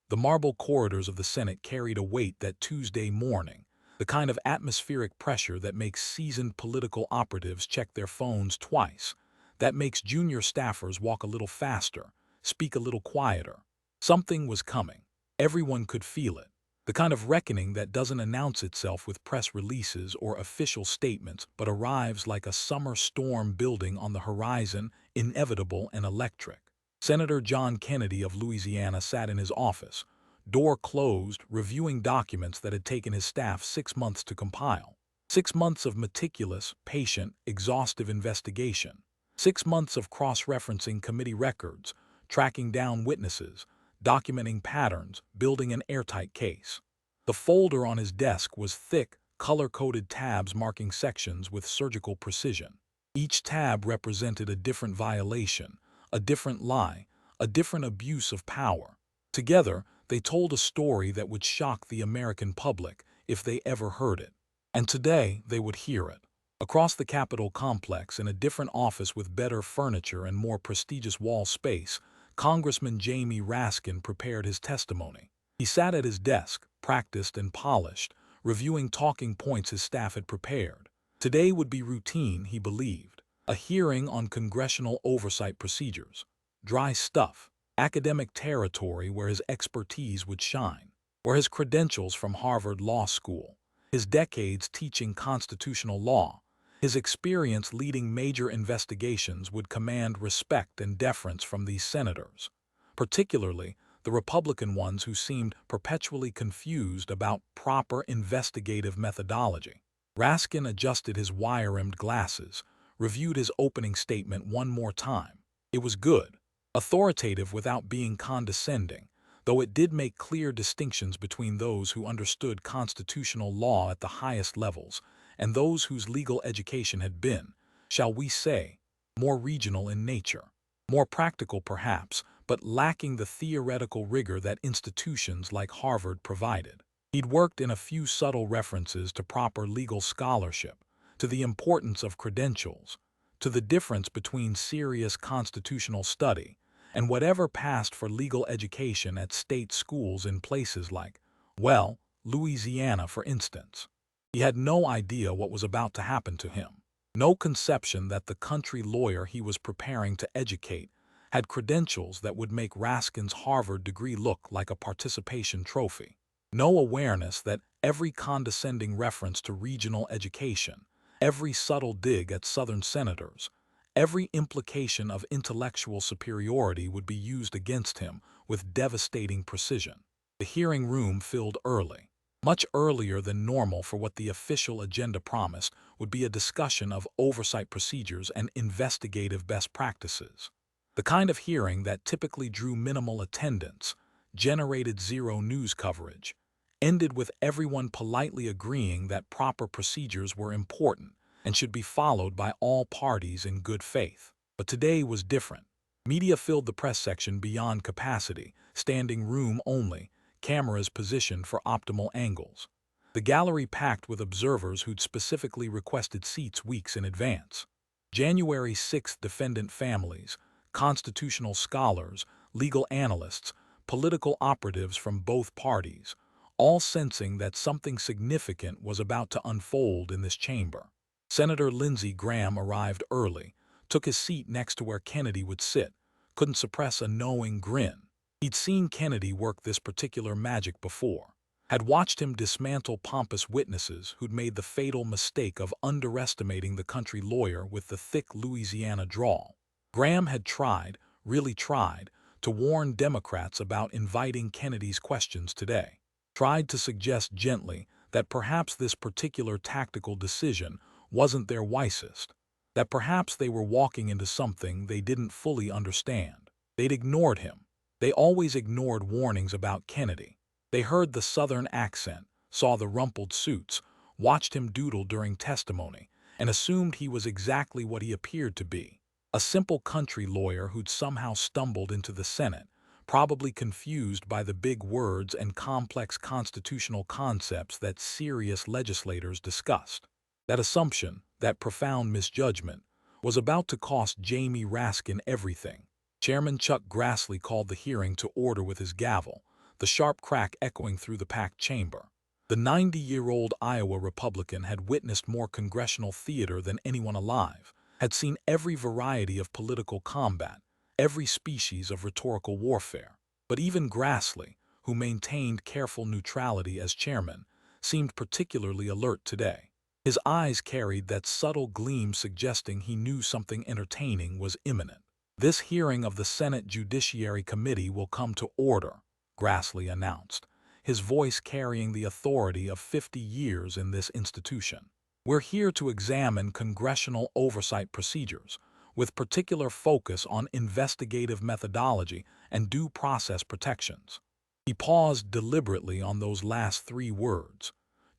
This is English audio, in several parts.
The marble corridors of the Senate carried a weight that Tuesday morning, the kind of atmospheric pressure that makes seasoned political operatives check their phones twice, that makes junior staffers walk a little faster, speak a little quieter. Something was coming. Everyone could feel it. The kind of reckoning that doesn't announce itself with press releases or official statements but arrives like a summer storm building on the horizon, inevitable and electric. Senator John Kennedy of Louisiana sat in his office, door closed, reviewing documents that had taken his staff 6 months to compile. 6 months of meticulous, patient, exhaustive investigation. 6 months of cross-referencing committee records, tracking down witnesses, documenting patterns, building an airtight case. The folder on his desk was thick, color-coded tabs marking sections with surgical precision. Each tab represented a different violation, a different lie, a different abuse of power. Together, they told a story that would shock the American public if they ever heard it. And today, they would hear it. Across the Capitol complex, in a different office with better furniture and more prestigious wall space, Congressman Jamie Raskin prepared his testimony. He sat at his desk, practiced and polished, reviewing talking points his staff had prepared. Today would be routine, he believed. A hearing on congressional oversight procedures. Dry stuff. Academic territory where his expertise would shine. Where his credentials from Harvard Law School, his decades teaching constitutional law, his experience leading major investigations would command respect and deference from these senators, particularly the Republican ones who seemed perpetually confused about proper investigative methodology. Raskin adjusted his wire-rimmed glasses, reviewed his opening statement one more time. It was good, authoritative without being condescending, though it did make clear distinctions between those who understood constitutional law at the highest levels and those whose legal education had been, shall we say, more regional in nature. More practical perhaps, but lacking the theoretical rigor that institutions like Harvard provided. He'd worked in a few subtle references to proper legal scholarship, to the importance of credentials, to the difference between serious constitutional study and whatever passed for legal education at state schools in places like, well, Louisiana, for instance. He had no idea what was about to happen to him. No conception that the country lawyer he was preparing to educate had credentials that would make Raskin's Harvard degree look like a participation trophy. No awareness that every condescending reference to regional education, every subtle dig at Southern senators, every implication of intellectual superiority would be used against him with devastating precision. The hearing room filled early. Much earlier than normal for what the official agenda promised would be a discussion of oversight procedures and investigative best practices. The kind of hearing that typically drew minimal attendance, generated zero news coverage, ended with everyone politely agreeing that proper procedures were important and should be followed by all parties in good faith. But today was different. Media filled the press section beyond capacity, standing room only, cameras positioned for optimal angles. The gallery packed with observers who'd specifically requested seats weeks in advance. January 6th defendant families, constitutional scholars, legal analysts, political operatives from both parties, all sensing that something significant was about to unfold in this chamber. Senator Lindsey Graham arrived early, took his seat next to where Kennedy would sit, couldn't suppress a knowing grin. He'd seen Kennedy work this particular magic before, had watched him dismantle pompous witnesses who'd made the fatal mistake of underestimating the country lawyer with the thick Louisiana drawl. Graham had tried, really tried, to warn Democrats about inviting Kennedy's questions today. Tried to suggest gently that perhaps this particular tactical decision wasn't their wisest, that perhaps they were walking into something they didn't fully understand. They'd ignored him. They always ignored warnings about Kennedy. They heard the Southern accent, saw the rumpled suits, watched him doodle during testimony, and assumed he was exactly what he appeared to be. A simple country lawyer who'd somehow stumbled into the Senate, probably confused by the big words and complex constitutional concepts that serious legislators discussed. That assumption, that profound misjudgment, was about to cost Jamie Raskin everything. Chairman Chuck Grassley called the hearing to order with his gavel, the sharp crack echoing through the packed chamber. The 90-year-old Iowa Republican had witnessed more congressional theater than anyone alive, had seen every variety of political combat, every species of rhetorical warfare. But even Grassley, who maintained careful neutrality as chairman, seemed particularly alert today. His eyes carried that subtle gleam suggesting he knew something entertaining was imminent. "This hearing of the Senate Judiciary Committee will come to order," Grassley announced, his voice carrying the authority of 50 years in this institution. "We're here to examine congressional oversight procedures, with particular focus on investigative methodology and due process protections." He paused deliberately on those last three words,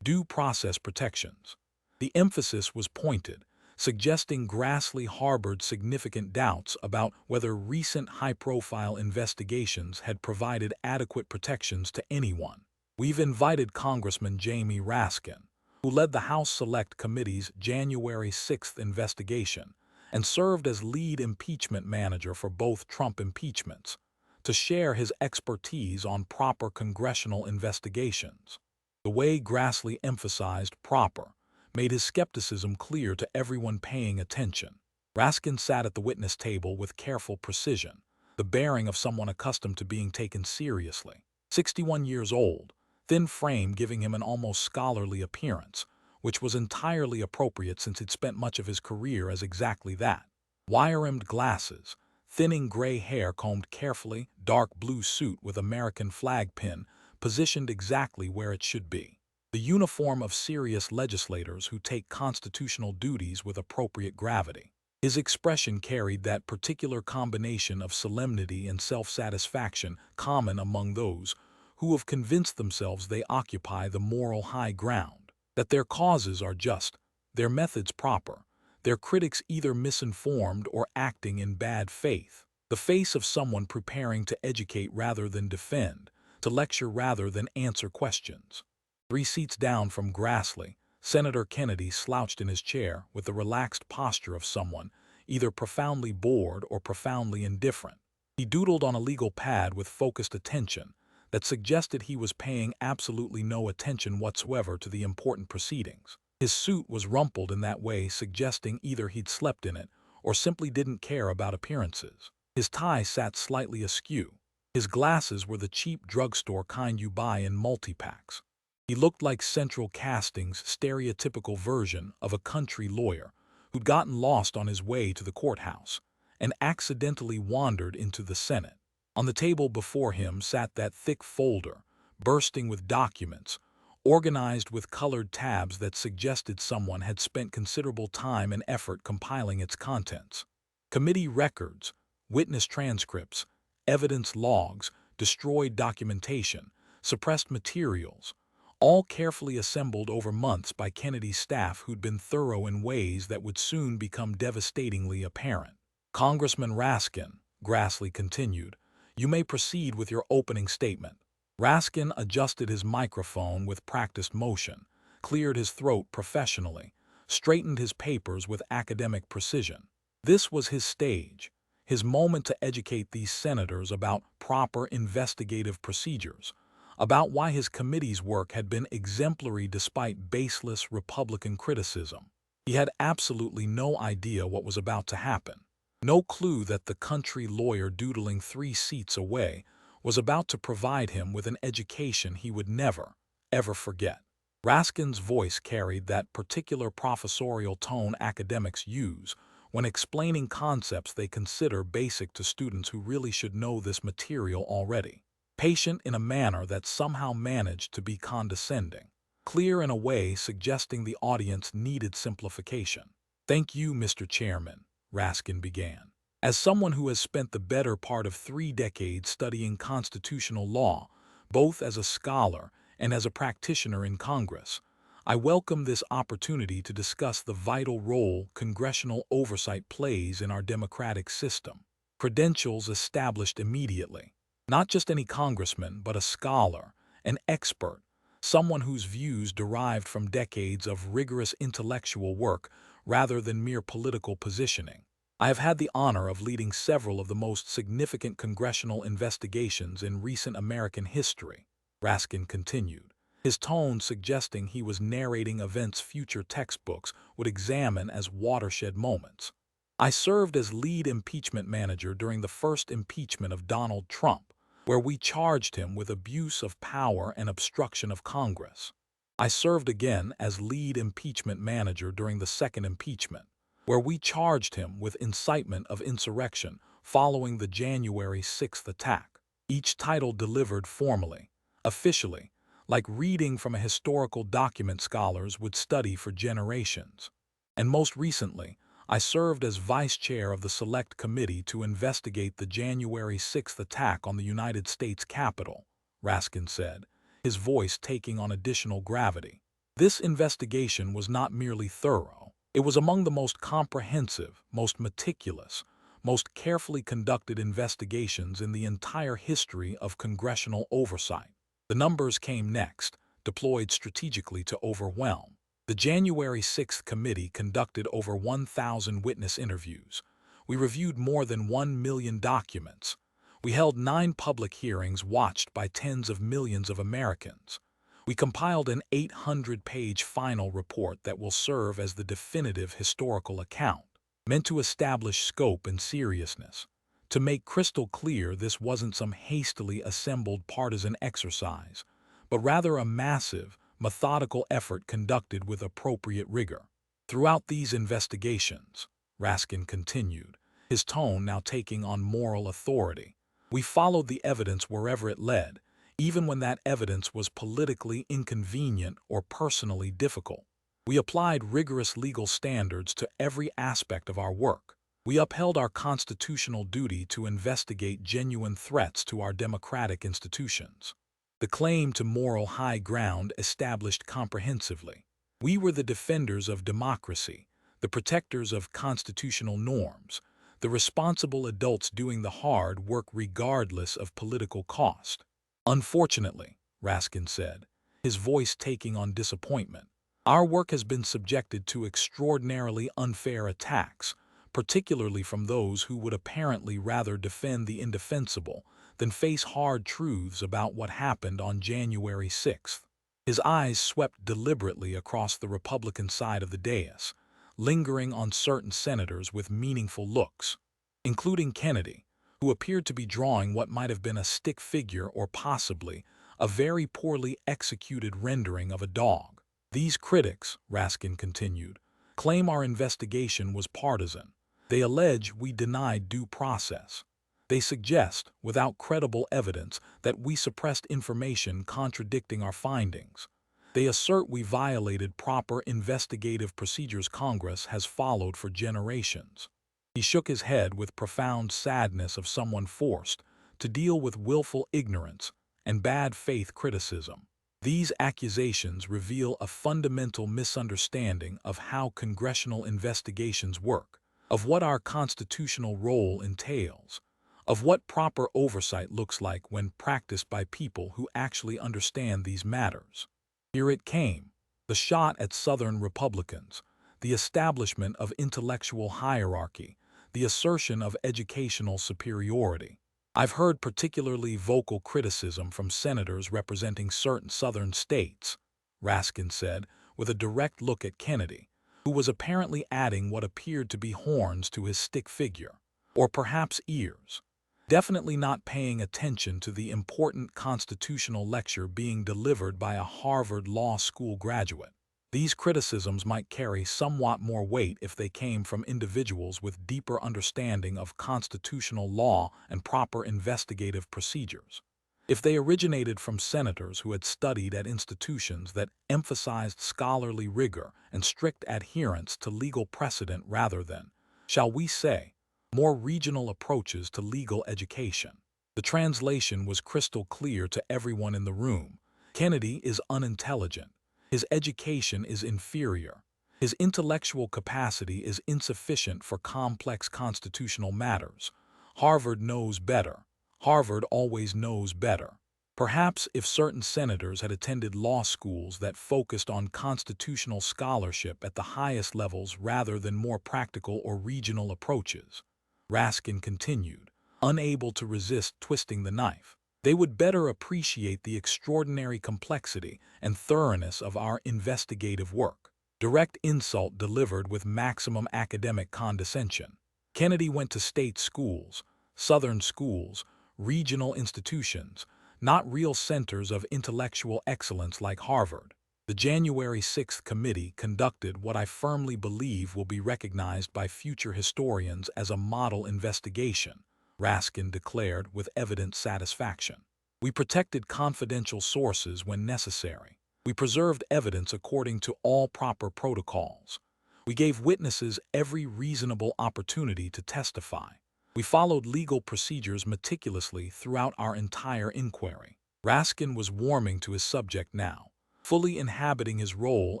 due process protections. The emphasis was pointed, suggesting Grassley harbored significant doubts about whether recent high-profile investigations had provided adequate protections to anyone. "We've invited Congressman Jamie Raskin, who led the House Select Committee's January 6th investigation and served as lead impeachment manager for both Trump impeachments, to share his expertise on proper congressional investigations." The way Grassley emphasized proper made his skepticism clear to everyone paying attention. Raskin sat at the witness table with careful precision, the bearing of someone accustomed to being taken seriously. 61 years old, thin frame giving him an almost scholarly appearance, which was entirely appropriate since he'd spent much of his career as exactly that. Wire-rimmed glasses, thinning gray hair combed carefully, dark blue suit with American flag pin positioned exactly where it should be. The uniform of serious legislators who take constitutional duties with appropriate gravity. His expression carried that particular combination of solemnity and self-satisfaction common among those who have convinced themselves they occupy the moral high ground, that their causes are just, their methods proper, their critics either misinformed or acting in bad faith. The face of someone preparing to educate rather than defend, to lecture rather than answer questions. 3 seats down from Grassley, Senator Kennedy slouched in his chair with the relaxed posture of someone either profoundly bored or profoundly indifferent. He doodled on a legal pad with focused attention that suggested he was paying absolutely no attention whatsoever to the important proceedings. His suit was rumpled in that way, suggesting either he'd slept in it or simply didn't care about appearances. His tie sat slightly askew. His glasses were the cheap drugstore kind you buy in multi-packs. He looked like Central Casting's stereotypical version of a country lawyer who'd gotten lost on his way to the courthouse and accidentally wandered into the Senate. On the table before him sat that thick folder, bursting with documents, organized with colored tabs that suggested someone had spent considerable time and effort compiling its contents. Committee records, witness transcripts, evidence logs, destroyed documentation, suppressed materials, all carefully assembled over months by Kennedy's staff who'd been thorough in ways that would soon become devastatingly apparent. "Congressman Raskin," Grassley continued, "you may proceed with your opening statement." Raskin adjusted his microphone with practiced motion, cleared his throat professionally, straightened his papers with academic precision. This was his stage, his moment to educate these senators about proper investigative procedures, about why his committee's work had been exemplary despite baseless Republican criticism. He had absolutely no idea what was about to happen, no clue that the country lawyer doodling 3 seats away was about to provide him with an education he would never, ever forget. Raskin's voice carried that particular professorial tone academics use when explaining concepts they consider basic to students who really should know this material already. Patient in a manner that somehow managed to be condescending, clear in a way suggesting the audience needed simplification. "Thank you, Mr. Chairman," Raskin began. "As someone who has spent the better part of 3 decades studying constitutional law, both as a scholar and as a practitioner in Congress, I welcome this opportunity to discuss the vital role congressional oversight plays in our democratic system. Credentials established immediately. Not just any congressman, but a scholar, an expert, someone whose views derived from decades of rigorous intellectual work rather than mere political positioning. I have had the honor of leading several of the most significant congressional investigations in recent American history, Raskin continued, his tone suggesting he was narrating events future textbooks would examine as watershed moments. I served as lead impeachment manager during the first impeachment of Donald Trump, where we charged him with abuse of power and obstruction of Congress. I served again as lead impeachment manager during the second impeachment, where we charged him with incitement of insurrection following the January 6th attack, each title delivered formally, officially, like reading from a historical document scholars would study for generations. And most recently, I served as vice chair of the Select Committee to investigate the January 6th attack on the United States Capitol, Raskin said, his voice taking on additional gravity. This investigation was not merely thorough. It was among the most comprehensive, most meticulous, most carefully conducted investigations in the entire history of congressional oversight. The numbers came next, deployed strategically to overwhelm. The January 6th committee conducted over 1,000 witness interviews. We reviewed more than 1 million documents. We held 9 public hearings watched by tens of millions of Americans. We compiled an 800-page final report that will serve as the definitive historical account, meant to establish scope and seriousness. To make crystal clear, this wasn't some hastily assembled partisan exercise, but rather a massive, methodical effort conducted with appropriate rigor. Throughout these investigations, Raskin continued, his tone now taking on moral authority, we followed the evidence wherever it led, even when that evidence was politically inconvenient or personally difficult. We applied rigorous legal standards to every aspect of our work. We upheld our constitutional duty to investigate genuine threats to our democratic institutions. The claim to moral high ground established comprehensively. We were the defenders of democracy, the protectors of constitutional norms, the responsible adults doing the hard work regardless of political cost. Unfortunately, Raskin said, his voice taking on disappointment, our work has been subjected to extraordinarily unfair attacks, particularly from those who would apparently rather defend the indefensible than face hard truths about what happened on January 6th. His eyes swept deliberately across the Republican side of the dais, lingering on certain senators with meaningful looks, including Kennedy, who appeared to be drawing what might have been a stick figure or possibly a very poorly executed rendering of a dog. These critics, Raskin continued, claim our investigation was partisan. They allege we denied due process. They suggest, without credible evidence, that we suppressed information contradicting our findings. They assert we violated proper investigative procedures Congress has followed for generations. He shook his head with profound sadness of someone forced to deal with willful ignorance and bad faith criticism. These accusations reveal a fundamental misunderstanding of how congressional investigations work, of what our constitutional role entails, of what proper oversight looks like when practiced by people who actually understand these matters. Here it came, the shot at Southern Republicans, the establishment of intellectual hierarchy, the assertion of educational superiority. I've heard particularly vocal criticism from senators representing certain Southern states, Raskin said, with a direct look at Kennedy, who was apparently adding what appeared to be horns to his stick figure, or perhaps ears, definitely not paying attention to the important constitutional lecture being delivered by a Harvard Law School graduate. These criticisms might carry somewhat more weight if they came from individuals with deeper understanding of constitutional law and proper investigative procedures. If they originated from senators who had studied at institutions that emphasized scholarly rigor and strict adherence to legal precedent rather than, shall we say, more regional approaches to legal education. The translation was crystal clear to everyone in the room. Kennedy is unintelligent. His education is inferior. His intellectual capacity is insufficient for complex constitutional matters. Harvard knows better. Harvard always knows better. Perhaps if certain senators had attended law schools that focused on constitutional scholarship at the highest levels rather than more practical or regional approaches, Raskin continued, unable to resist twisting the knife, they would better appreciate the extraordinary complexity and thoroughness of our investigative work. Direct insult delivered with maximum academic condescension. Kennedy went to state schools, southern schools, regional institutions, not real centers of intellectual excellence like Harvard. The January 6th committee conducted what I firmly believe will be recognized by future historians as a model investigation, Raskin declared with evident satisfaction. We protected confidential sources when necessary. We preserved evidence according to all proper protocols. We gave witnesses every reasonable opportunity to testify. We followed legal procedures meticulously throughout our entire inquiry. Raskin was warming to his subject now, fully inhabiting his role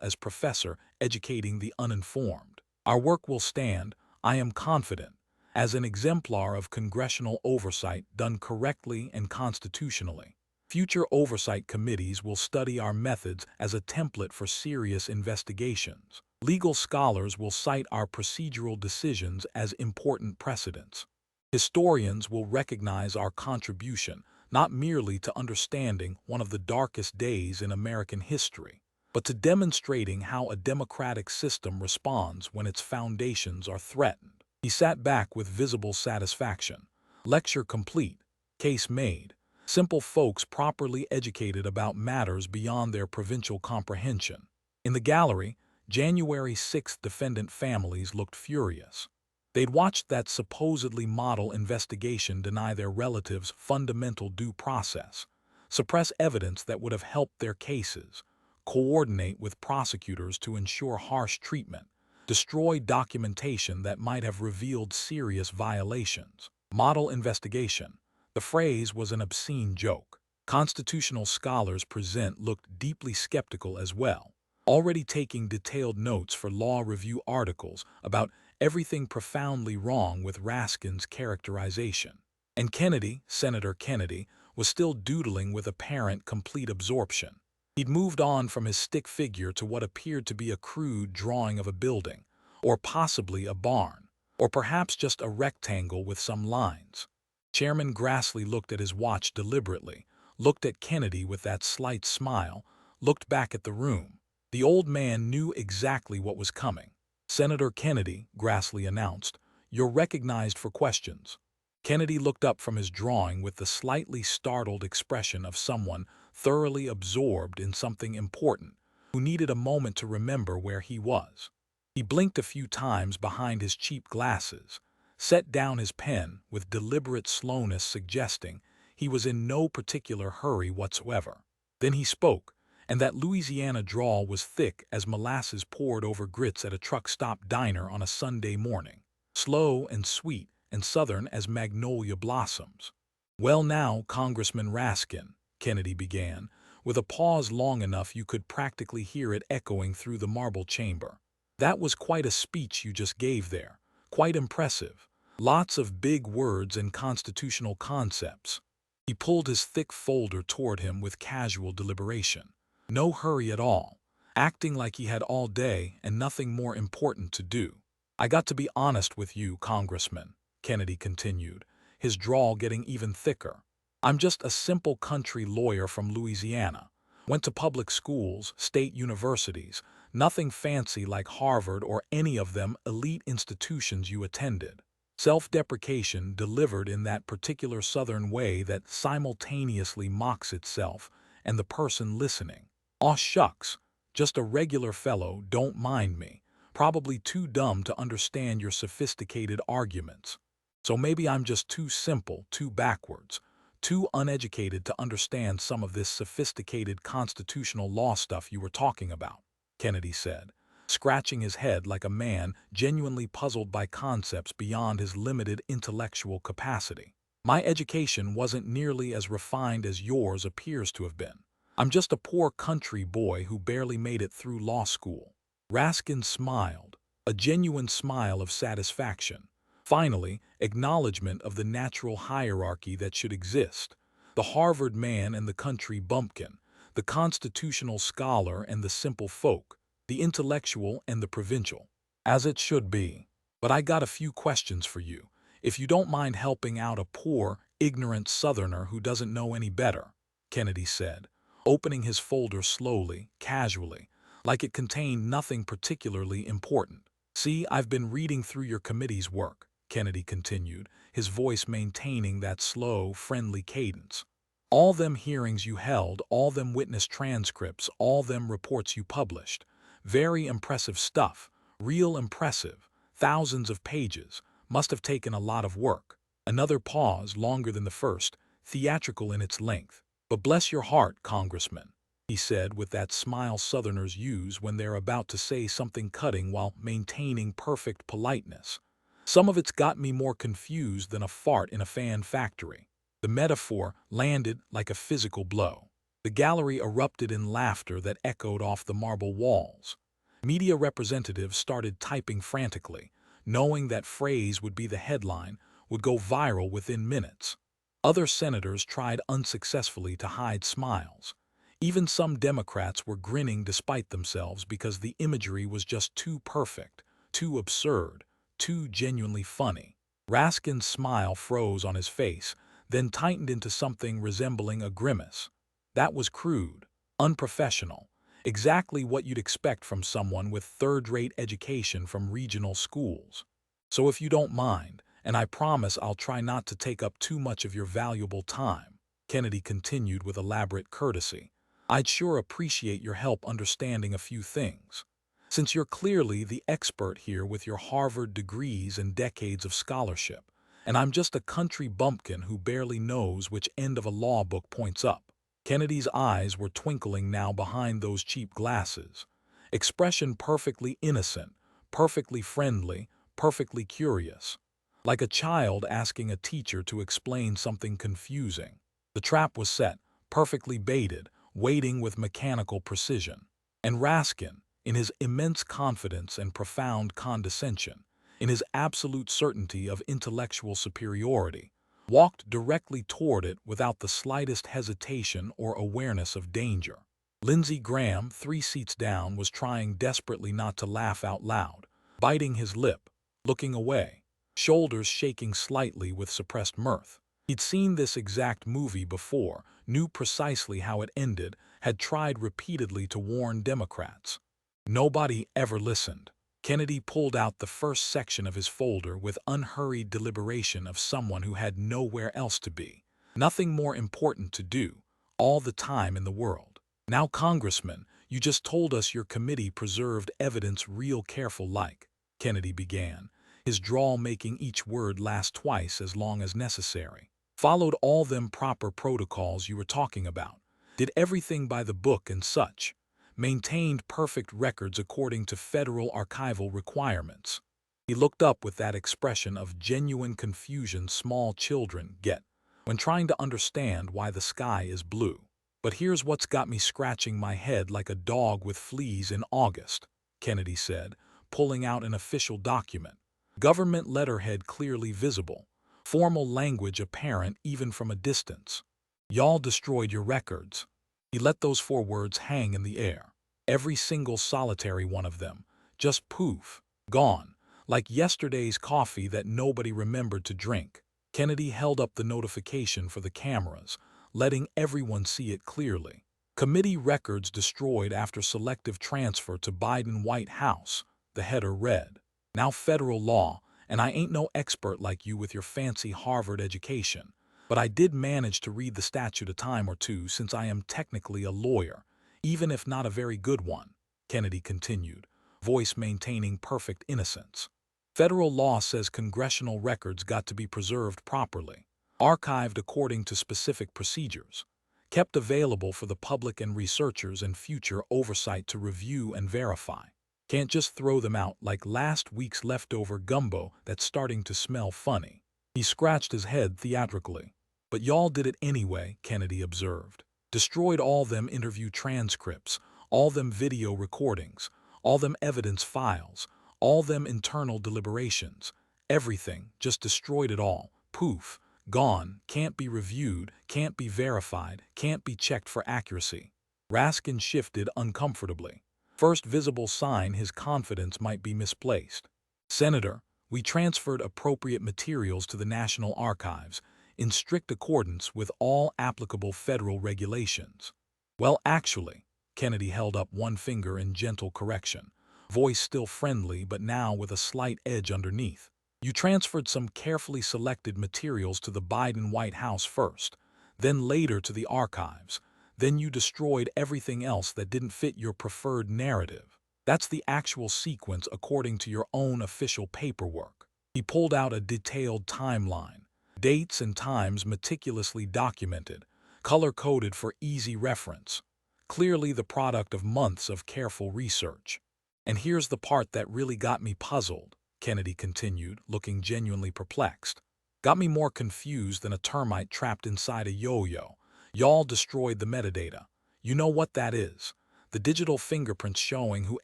as professor educating the uninformed. Our work will stand, I am confident, as an exemplar of congressional oversight done correctly and constitutionally. Future oversight committees will study our methods as a template for serious investigations. Legal scholars will cite our procedural decisions as important precedents. Historians will recognize our contribution not merely to understanding one of the darkest days in American history, but to demonstrating how a democratic system responds when its foundations are threatened. He sat back with visible satisfaction. Lecture complete, case made, simple folks properly educated about matters beyond their provincial comprehension. In the gallery, January 6th defendant families looked furious. They'd watched that supposedly model investigation deny their relatives fundamental due process, suppress evidence that would have helped their cases, coordinate with prosecutors to ensure harsh treatment, destroy documentation that might have revealed serious violations. Model investigation. The phrase was an obscene joke. Constitutional scholars present looked deeply skeptical as well, already taking detailed notes for law review articles about everything profoundly wrong with Raskin's characterization. And Kennedy, Senator Kennedy, was still doodling with apparent complete absorption. He'd moved on from his stick figure to what appeared to be a crude drawing of a building, or possibly a barn, or perhaps just a rectangle with some lines. Chairman Grassley looked at his watch deliberately, looked at Kennedy with that slight smile, looked back at the room. The old man knew exactly what was coming. Senator Kennedy, Grassley announced, you're recognized for questions. Kennedy looked up from his drawing with the slightly startled expression of someone thoroughly absorbed in something important, who needed a moment to remember where he was. He blinked a few times behind his cheap glasses, set down his pen with deliberate slowness suggesting he was in no particular hurry whatsoever. Then he spoke, and that Louisiana drawl was thick as molasses poured over grits at a truck-stop diner on a Sunday morning, slow and sweet and southern as magnolia blossoms. Well now, Congressman Raskin, Kennedy began, with a pause long enough you could practically hear it echoing through the marble chamber. That was quite a speech you just gave there, quite impressive. Lots of big words and constitutional concepts. He pulled his thick folder toward him with casual deliberation. No hurry at all, acting like he had all day and nothing more important to do. I got to be honest with you, Congressman, Kennedy continued, his drawl getting even thicker. I'm just a simple country lawyer from Louisiana. Went to public schools, state universities, nothing fancy like Harvard or any of them elite institutions you attended. Self-deprecation delivered in that particular Southern way that simultaneously mocks itself and the person listening. Aw shucks, just a regular fellow, don't mind me, probably too dumb to understand your sophisticated arguments. So maybe I'm just too simple, too backwards, too uneducated to understand some of this sophisticated constitutional law stuff you were talking about, Kennedy said, scratching his head like a man genuinely puzzled by concepts beyond his limited intellectual capacity. My education wasn't nearly as refined as yours appears to have been. I'm just a poor country boy who barely made it through law school. Raskin smiled, a genuine smile of satisfaction. Finally, acknowledgement of the natural hierarchy that should exist. The Harvard man and the country bumpkin, the constitutional scholar and the simple folk, the intellectual and the provincial. As it should be. But I got a few questions for you, if you don't mind helping out a poor, ignorant Southerner who doesn't know any better, Kennedy said, opening his folder slowly, casually, like it contained nothing particularly important. See, I've been reading through your committee's work, Kennedy continued, his voice maintaining that slow, friendly cadence. All them hearings you held, all them witness transcripts, all them reports you published. Very impressive stuff, real impressive, thousands of pages, must have taken a lot of work. Another pause, longer than the first, theatrical in its length. But bless your heart, Congressman, he said with that smile Southerners use when they're about to say something cutting while maintaining perfect politeness. Some of it's got me more confused than a fart in a fan factory. The metaphor landed like a physical blow. The gallery erupted in laughter that echoed off the marble walls. Media representatives started typing frantically, knowing that phrase would be the headline, would go viral within minutes. Other senators tried unsuccessfully to hide smiles. Even some Democrats were grinning despite themselves because the imagery was just too perfect, too absurd, too genuinely funny. Raskin's smile froze on his face, then tightened into something resembling a grimace. That was crude, unprofessional, exactly what you'd expect from someone with third-rate education from regional schools. So if you don't mind, and I promise I'll try not to take up too much of your valuable time, Kennedy continued with elaborate courtesy, I'd sure appreciate your help understanding a few things. Since you're clearly the expert here with your Harvard degrees and decades of scholarship, and I'm just a country bumpkin who barely knows which end of a law book points up. Kennedy's eyes were twinkling now behind those cheap glasses. Expression perfectly innocent, perfectly friendly, perfectly curious. Like a child asking a teacher to explain something confusing. The trap was set, perfectly baited, waiting with mechanical precision. And Raskin, in his immense confidence and profound condescension, in his absolute certainty of intellectual superiority, walked directly toward it without the slightest hesitation or awareness of danger. Lindsey Graham, 3 seats down, was trying desperately not to laugh out loud, biting his lip, looking away, shoulders shaking slightly with suppressed mirth. He'd seen this exact movie before, knew precisely how it ended, had tried repeatedly to warn Democrats. Nobody ever listened. Kennedy pulled out the first section of his folder with unhurried deliberation of someone who had nowhere else to be, nothing more important to do, all the time in the world. Now, Congressman, you just told us your committee preserved evidence real careful like, Kennedy began, his drawl making each word last twice as long as necessary. Followed all them proper protocols you were talking about, did everything by the book and such. Maintained perfect records according to federal archival requirements. He looked up with that expression of genuine confusion small children get when trying to understand why the sky is blue. But here's what's got me scratching my head like a dog with fleas in August, Kennedy said, pulling out an official document. Government letterhead clearly visible, formal language apparent even from a distance. Y'all destroyed your records. He let those 4 words hang in the air. Every single solitary one of them. Just poof. Gone. Like yesterday's coffee that nobody remembered to drink. Kennedy held up the notification for the cameras, letting everyone see it clearly. Committee records destroyed after selective transfer to Biden White House, the header read. Now federal law, and I ain't no expert like you with your fancy Harvard education. But I did manage to read the statute a time or two since I am technically a lawyer, even if not a very good one, Kennedy continued, voice maintaining perfect innocence. Federal law says congressional records got to be preserved properly, archived according to specific procedures, kept available for the public and researchers and future oversight to review and verify. Can't just throw them out like last week's leftover gumbo that's starting to smell funny. He scratched his head theatrically. But y'all did it anyway, Kennedy observed. Destroyed all them interview transcripts, all them video recordings, all them evidence files, all them internal deliberations. Everything, just destroyed it all. Poof, Gone, can't be reviewed, can't be verified, can't be checked for accuracy. Raskin shifted uncomfortably. First visible sign his confidence might be misplaced. Senator, we transferred appropriate materials to the National Archives in strict accordance with all applicable federal regulations. Well, actually, Kennedy held up one finger in gentle correction, voice still friendly but now with a slight edge underneath. You transferred some carefully selected materials to the Biden White House first, then later to the archives. Then you destroyed everything else that didn't fit your preferred narrative. That's the actual sequence according to your own official paperwork. He pulled out a detailed timeline, dates and times meticulously documented, color-coded for easy reference, clearly the product of months of careful research. And here's the part that really got me puzzled, Kennedy continued, looking genuinely perplexed. Got me more confused than a termite trapped inside a yo-yo. Y'all destroyed the metadata. You know what that is. The digital fingerprints showing who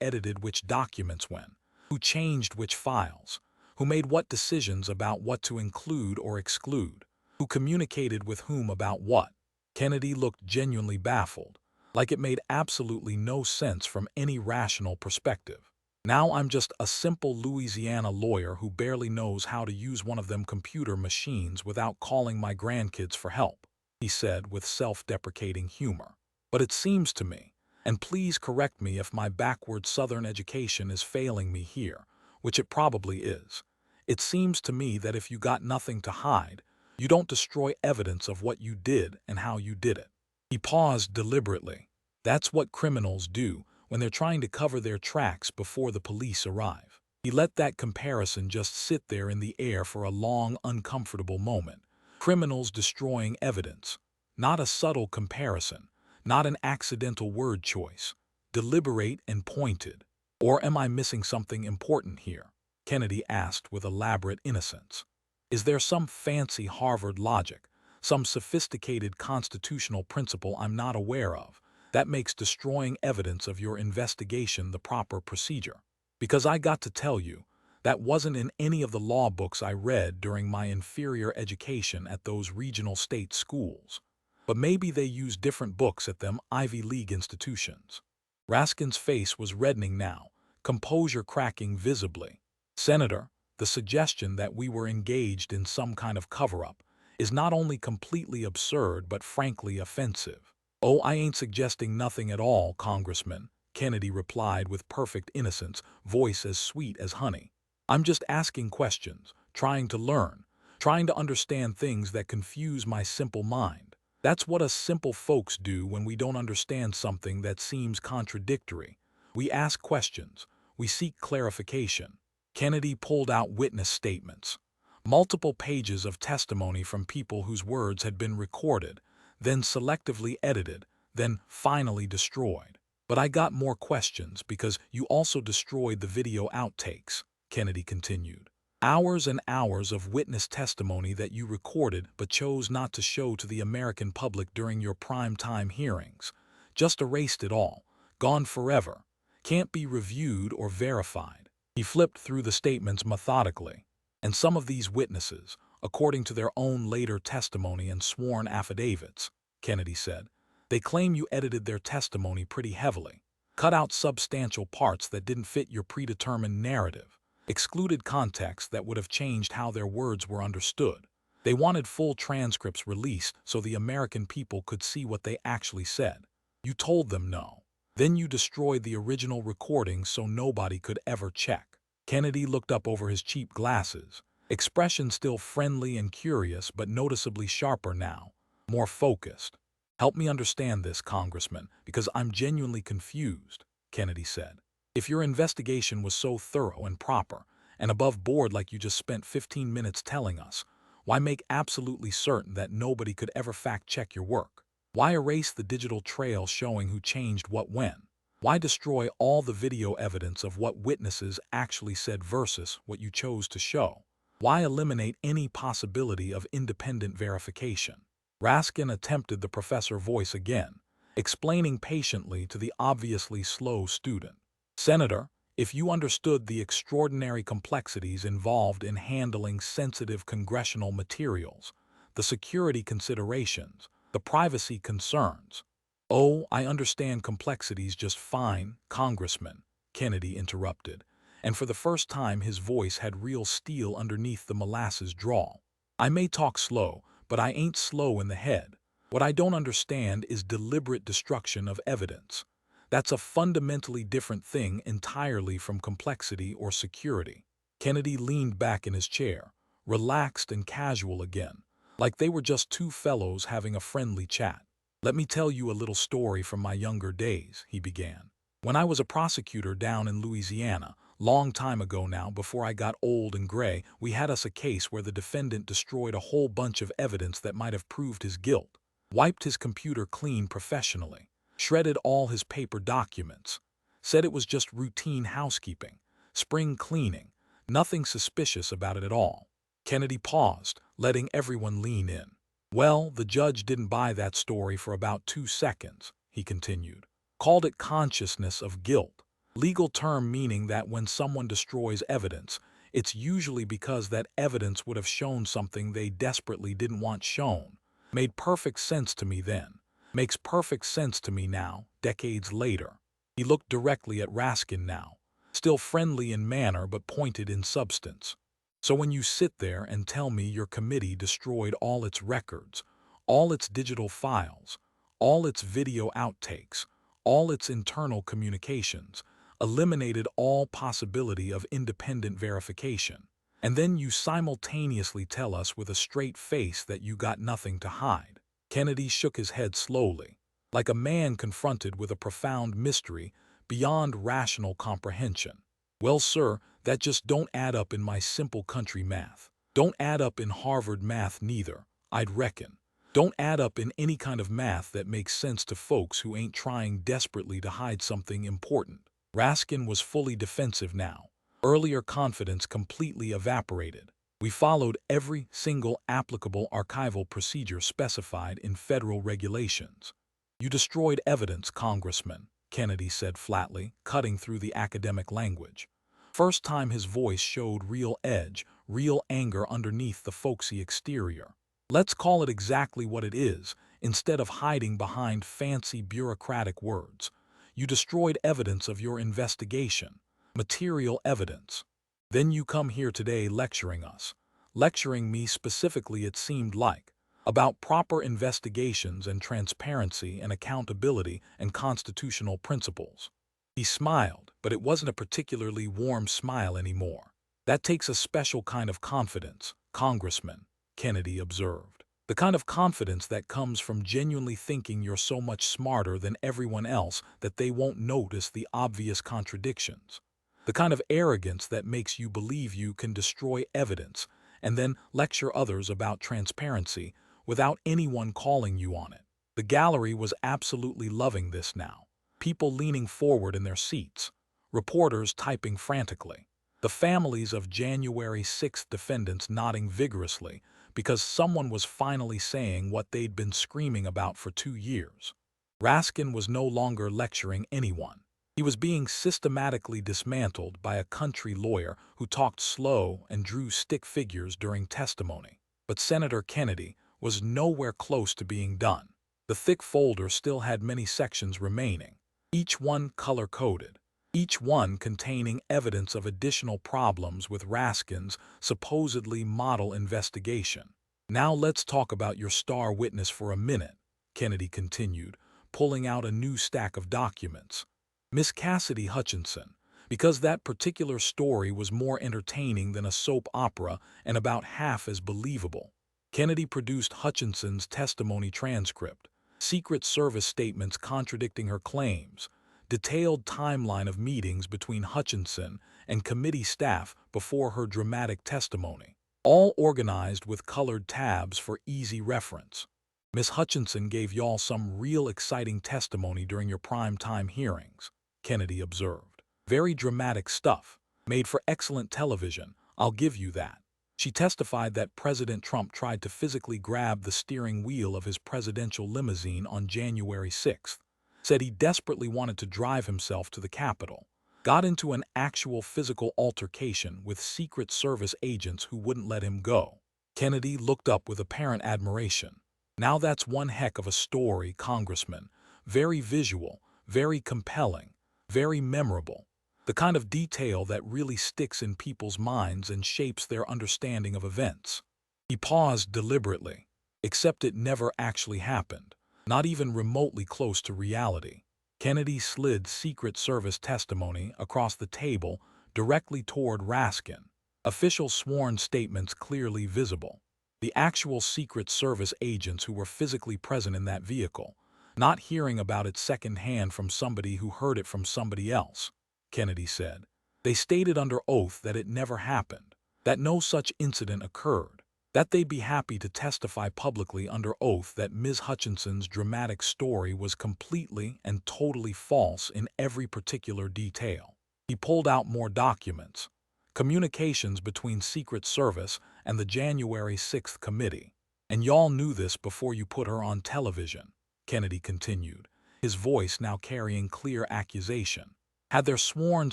edited which documents when, who changed which files, who made what decisions about what to include or exclude, who communicated with whom about what. Kennedy looked genuinely baffled, like it made absolutely no sense from any rational perspective. Now I'm just a simple Louisiana lawyer who barely knows how to use one of them computer machines without calling my grandkids for help, he said with self-deprecating humor. But it seems to me, and please correct me if my backward Southern education is failing me here, which it probably is. It seems to me that if you got nothing to hide, you don't destroy evidence of what you did and how you did it. He paused deliberately. That's what criminals do when they're trying to cover their tracks before the police arrive. He let that comparison just sit there in the air for a long, uncomfortable moment. Criminals destroying evidence. Not a subtle comparison, not an accidental word choice. Deliberate and pointed. Or am I missing something important here? Kennedy asked with elaborate innocence. Is there some fancy Harvard logic, some sophisticated constitutional principle I'm not aware of, that makes destroying evidence of your investigation the proper procedure? Because I got to tell you, that wasn't in any of the law books I read during my inferior education at those regional state schools. But maybe they use different books at them Ivy League institutions. Raskin's face was reddening now, composure cracking visibly. Senator, the suggestion that we were engaged in some kind of cover-up is not only completely absurd but frankly offensive. Oh, I ain't suggesting nothing at all, Congressman, Kennedy replied with perfect innocence, voice as sweet as honey. I'm just asking questions, trying to learn, trying to understand things that confuse my simple mind. That's what us simple folks do when we don't understand something that seems contradictory. We ask questions, we seek clarification. Kennedy pulled out witness statements, multiple pages of testimony from people whose words had been recorded, then selectively edited, then finally destroyed. But I got more questions because you also destroyed the video outtakes, Kennedy continued. Hours and hours of witness testimony that you recorded but chose not to show to the American public during your prime-time hearings. Just erased it all. Gone forever. Can't be reviewed or verified. He flipped through the statements methodically. And some of these witnesses, according to their own later testimony and sworn affidavits, Kennedy said, they claim you edited their testimony pretty heavily, cut out substantial parts that didn't fit your predetermined narrative, excluded context that would have changed how their words were understood. They wanted full transcripts released so the American people could see what they actually said. You told them no. Then you destroyed the original recording so nobody could ever check. Kennedy looked up over his cheap glasses, expression still friendly and curious but noticeably sharper now, more focused. Help me understand this, Congressman, because I'm genuinely confused, Kennedy said. If your investigation was so thorough and proper, and above board like you just spent 15 minutes telling us, why make absolutely certain that nobody could ever fact-check your work? Why erase the digital trail showing who changed what when? Why destroy all the video evidence of what witnesses actually said versus what you chose to show? Why eliminate any possibility of independent verification? Raskin attempted the professor voice again, explaining patiently to the obviously slow student. Senator, if you understood the extraordinary complexities involved in handling sensitive congressional materials, the security considerations, the privacy concerns. Oh, I understand complexities just fine, Congressman, Kennedy interrupted, and for the first time his voice had real steel underneath the molasses drawl. I may talk slow, but I ain't slow in the head. What I don't understand is deliberate destruction of evidence. That's a fundamentally different thing entirely from complexity or security. Kennedy leaned back in his chair, relaxed and casual again, like they were just two fellows having a friendly chat. Let me tell you a little story from my younger days, he began. When I was a prosecutor down in Louisiana, long time ago now, before I got old and gray, we had us a case where the defendant destroyed a whole bunch of evidence that might have proved his guilt, wiped his computer clean professionally, shredded all his paper documents, said it was just routine housekeeping, spring cleaning, nothing suspicious about it at all. Kennedy paused, letting everyone lean in. Well, the judge didn't buy that story for about 2 seconds, he continued. Called it consciousness of guilt, legal term meaning that when someone destroys evidence, it's usually because that evidence would have shown something they desperately didn't want shown. Made perfect sense to me then. Makes perfect sense to me now, decades later. He looked directly at Raskin now, still friendly in manner but pointed in substance. So when you sit there and tell me your committee destroyed all its records, all its digital files, all its video outtakes, all its internal communications, eliminated all possibility of independent verification, and then you simultaneously tell us with a straight face that you got nothing to hide. Kennedy shook his head slowly, like a man confronted with a profound mystery beyond rational comprehension. Well, sir, that just don't add up in my simple country math. Don't add up in Harvard math neither, I'd reckon. Don't add up in any kind of math that makes sense to folks who ain't trying desperately to hide something important. Raskin was fully defensive now. Earlier confidence completely evaporated. We followed every single applicable archival procedure specified in federal regulations. You destroyed evidence, Congressman, Kennedy said flatly, cutting through the academic language. First time his voice showed real edge, real anger underneath the folksy exterior. Let's call it exactly what it is, instead of hiding behind fancy bureaucratic words. You destroyed evidence of your investigation, material evidence. Then you come here today lecturing us, lecturing me specifically it seemed like, about proper investigations and transparency and accountability and constitutional principles. He smiled, but it wasn't a particularly warm smile anymore. That takes a special kind of confidence, Congressman, Kennedy observed. The kind of confidence that comes from genuinely thinking you're so much smarter than everyone else that they won't notice the obvious contradictions. The kind of arrogance that makes you believe you can destroy evidence and then lecture others about transparency without anyone calling you on it. The gallery was absolutely loving this now. People leaning forward in their seats, reporters typing frantically, the families of January 6th defendants nodding vigorously because someone was finally saying what they'd been screaming about for 2 years. Raskin was no longer lecturing anyone. He was being systematically dismantled by a country lawyer who talked slow and drew stick figures during testimony. But Senator Kennedy was nowhere close to being done. The thick folder still had many sections remaining, each one color-coded, each one containing evidence of additional problems with Raskin's supposedly model investigation. Now let's talk about your star witness for a minute, Kennedy continued, pulling out a new stack of documents. Miss Cassidy Hutchinson, because that particular story was more entertaining than a soap opera and about half as believable. Kennedy produced Hutchinson's testimony transcript, Secret Service statements contradicting her claims, detailed timeline of meetings between Hutchinson and committee staff before her dramatic testimony, all organized with colored tabs for easy reference. Miss Hutchinson gave y'all some real exciting testimony during your prime-time hearings, Kennedy observed. Very dramatic stuff, made for excellent television, I'll give you that. She testified that President Trump tried to physically grab the steering wheel of his presidential limousine on January 6th, said he desperately wanted to drive himself to the Capitol, got into an actual physical altercation with Secret Service agents who wouldn't let him go. Kennedy looked up with apparent admiration. Now that's one heck of a story, Congressman. Very visual, very compelling, very memorable. The kind of detail that really sticks in people's minds and shapes their understanding of events. He paused deliberately, except it never actually happened, not even remotely close to reality. Kennedy slid Secret Service testimony across the table directly toward Raskin, official sworn statements clearly visible. The actual Secret Service agents who were physically present in that vehicle, not hearing about it secondhand from somebody who heard it from somebody else, Kennedy said. They stated under oath that it never happened, that no such incident occurred, that they'd be happy to testify publicly under oath that Ms. Hutchinson's dramatic story was completely and totally false in every particular detail. He pulled out more documents, communications between Secret Service and the January 6th committee. And y'all knew this before you put her on television, Kennedy continued, his voice now carrying clear accusation. Had their sworn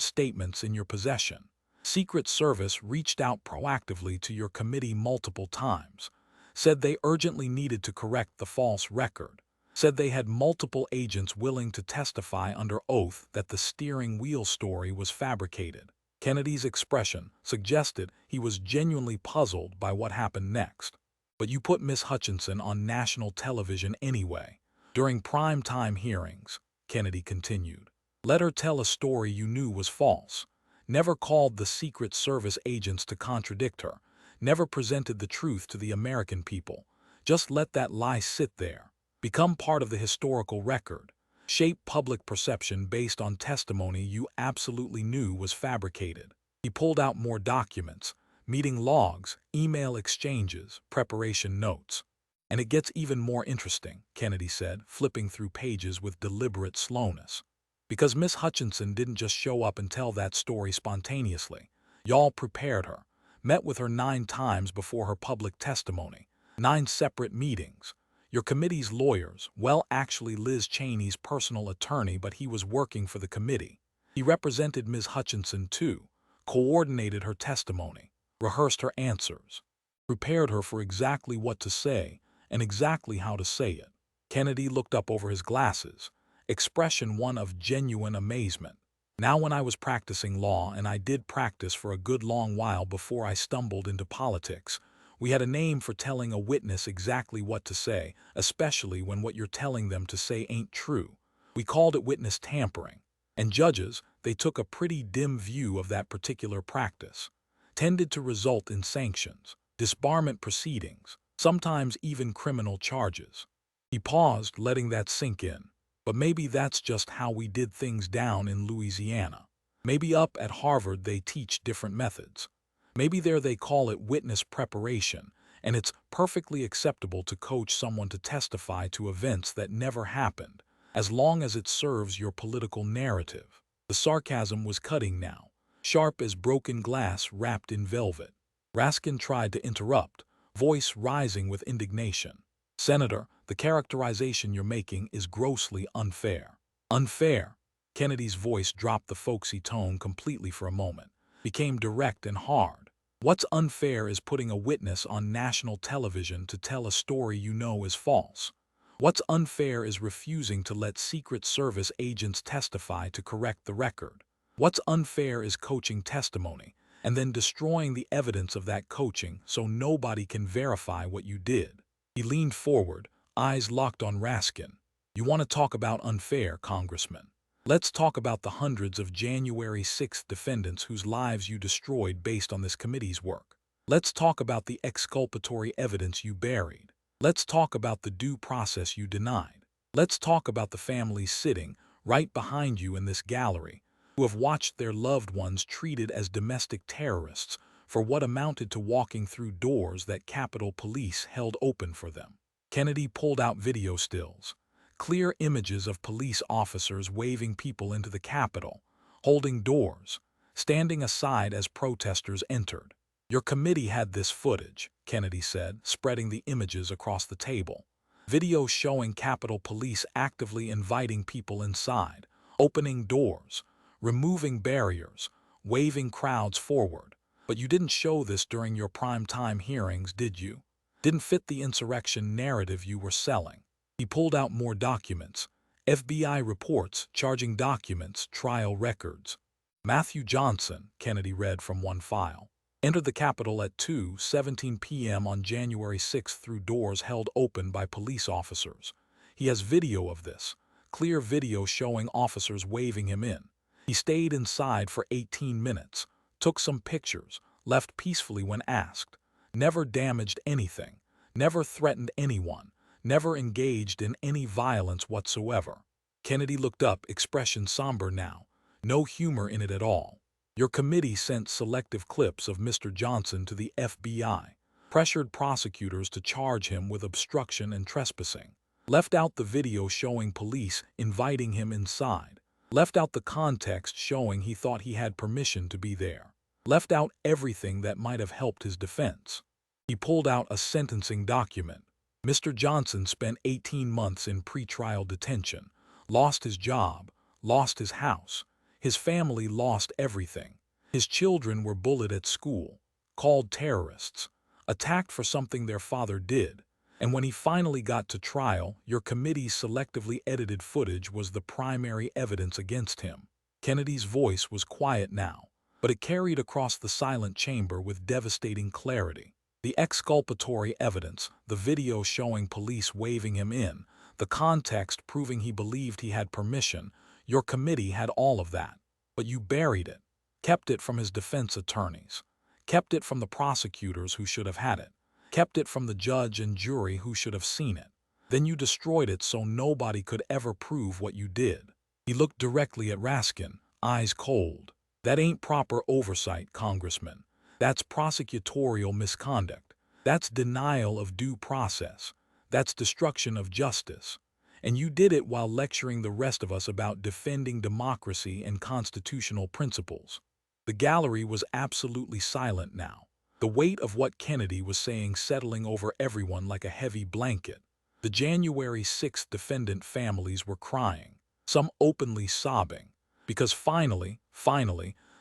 statements in your possession. Secret Service reached out proactively to your committee multiple times, said they urgently needed to correct the false record, said they had multiple agents willing to testify under oath that the steering wheel story was fabricated. Kennedy's expression suggested he was genuinely puzzled by what happened next. But you put Miss Hutchinson on national television anyway, during prime-time hearings, Kennedy continued. Let her tell a story you knew was false. Never called the Secret Service agents to contradict her, never presented the truth to the American people. Just let that lie sit there, become part of the historical record, shape public perception based on testimony you absolutely knew was fabricated. He pulled out more documents, meeting logs, email exchanges, preparation notes. And it gets even more interesting, Kennedy said, flipping through pages with deliberate slowness. Because Miss Hutchinson didn't just show up and tell that story spontaneously. Y'all prepared her, met with her 9 times before her public testimony, 9 separate meetings. Your committee's lawyers, well, actually Liz Cheney's personal attorney, but he was working for the committee. He represented Ms. Hutchinson too, coordinated her testimony, rehearsed her answers, prepared her for exactly what to say and exactly how to say it. Kennedy looked up over his glasses, expression one of genuine amazement. Now when I was practicing law, and I did practice for a good long while before I stumbled into politics, we had a name for telling a witness exactly what to say, especially when what you're telling them to say ain't true. We called it witness tampering. And judges, they took a pretty dim view of that particular practice. Tended to result in sanctions, disbarment proceedings, sometimes even criminal charges. He paused, letting that sink in. But maybe that's just how we did things down in Louisiana. Maybe up at Harvard they teach different methods. Maybe there they call it witness preparation, and it's perfectly acceptable to coach someone to testify to events that never happened, as long as it serves your political narrative. The sarcasm was cutting now, sharp as broken glass wrapped in velvet. Raskin tried to interrupt, voice rising with indignation. Senator, the characterization you're making is grossly unfair. Unfair? Kennedy's voice dropped the folksy tone completely for a moment, became direct and hard. What's unfair is putting a witness on national television to tell a story you know is false. What's unfair is refusing to let Secret Service agents testify to correct the record. What's unfair is coaching testimony and then destroying the evidence of that coaching so nobody can verify what you did. He leaned forward, eyes locked on Raskin. You want to talk about unfair, Congressman? Let's talk about the hundreds of January 6th defendants whose lives you destroyed based on this committee's work. Let's talk about the exculpatory evidence you buried. Let's talk about the due process you denied. Let's talk about the families sitting right behind you in this gallery who have watched their loved ones treated as domestic terrorists for what amounted to walking through doors that Capitol Police held open for them. Kennedy pulled out video stills, clear images of police officers waving people into the Capitol, holding doors, standing aside as protesters entered. Your committee had this footage, Kennedy said, spreading the images across the table. Video showing Capitol Police actively inviting people inside, opening doors, removing barriers, waving crowds forward. But you didn't show this during your prime-time hearings, did you? Didn't fit the insurrection narrative you were selling. He pulled out more documents. FBI reports, charging documents, trial records. Matthew Johnson, Kennedy read from one file, entered the Capitol at 2:17 p.m. on January 6 through doors held open by police officers. He has video of this, clear video showing officers waving him in. He stayed inside for 18 minutes, took some pictures, left peacefully when asked, never damaged anything, never threatened anyone, never engaged in any violence whatsoever. Kennedy looked up, expression somber now, no humor in it at all. Your committee sent selective clips of Mr. Johnson to the FBI, pressured prosecutors to charge him with obstruction and trespassing, left out the video showing police inviting him inside, left out the context showing he thought he had permission to be there, left out everything that might have helped his defense. He pulled out a sentencing document. Mr. Johnson spent 18 months in pretrial detention, lost his job, lost his house. His family lost everything. His children were bullied at school, called terrorists, attacked for something their father did. And when he finally got to trial, your committee's selectively edited footage was the primary evidence against him. Kennedy's voice was quiet now, but it carried across the silent chamber with devastating clarity. The exculpatory evidence, the video showing police waving him in, the context proving he believed he had permission, your committee had all of that. But you buried it, kept it from his defense attorneys, kept it from the prosecutors who should have had it, kept it from the judge and jury who should have seen it. Then you destroyed it so nobody could ever prove what you did. He looked directly at Raskin, eyes cold. That ain't proper oversight, Congressman. That's prosecutorial misconduct. That's denial of due process. That's destruction of justice. And you did it while lecturing the rest of us about defending democracy and constitutional principles. The gallery was absolutely silent now, the weight of what Kennedy was saying settling over everyone like a heavy blanket. The January 6th defendant families were crying, some openly sobbing, because finally,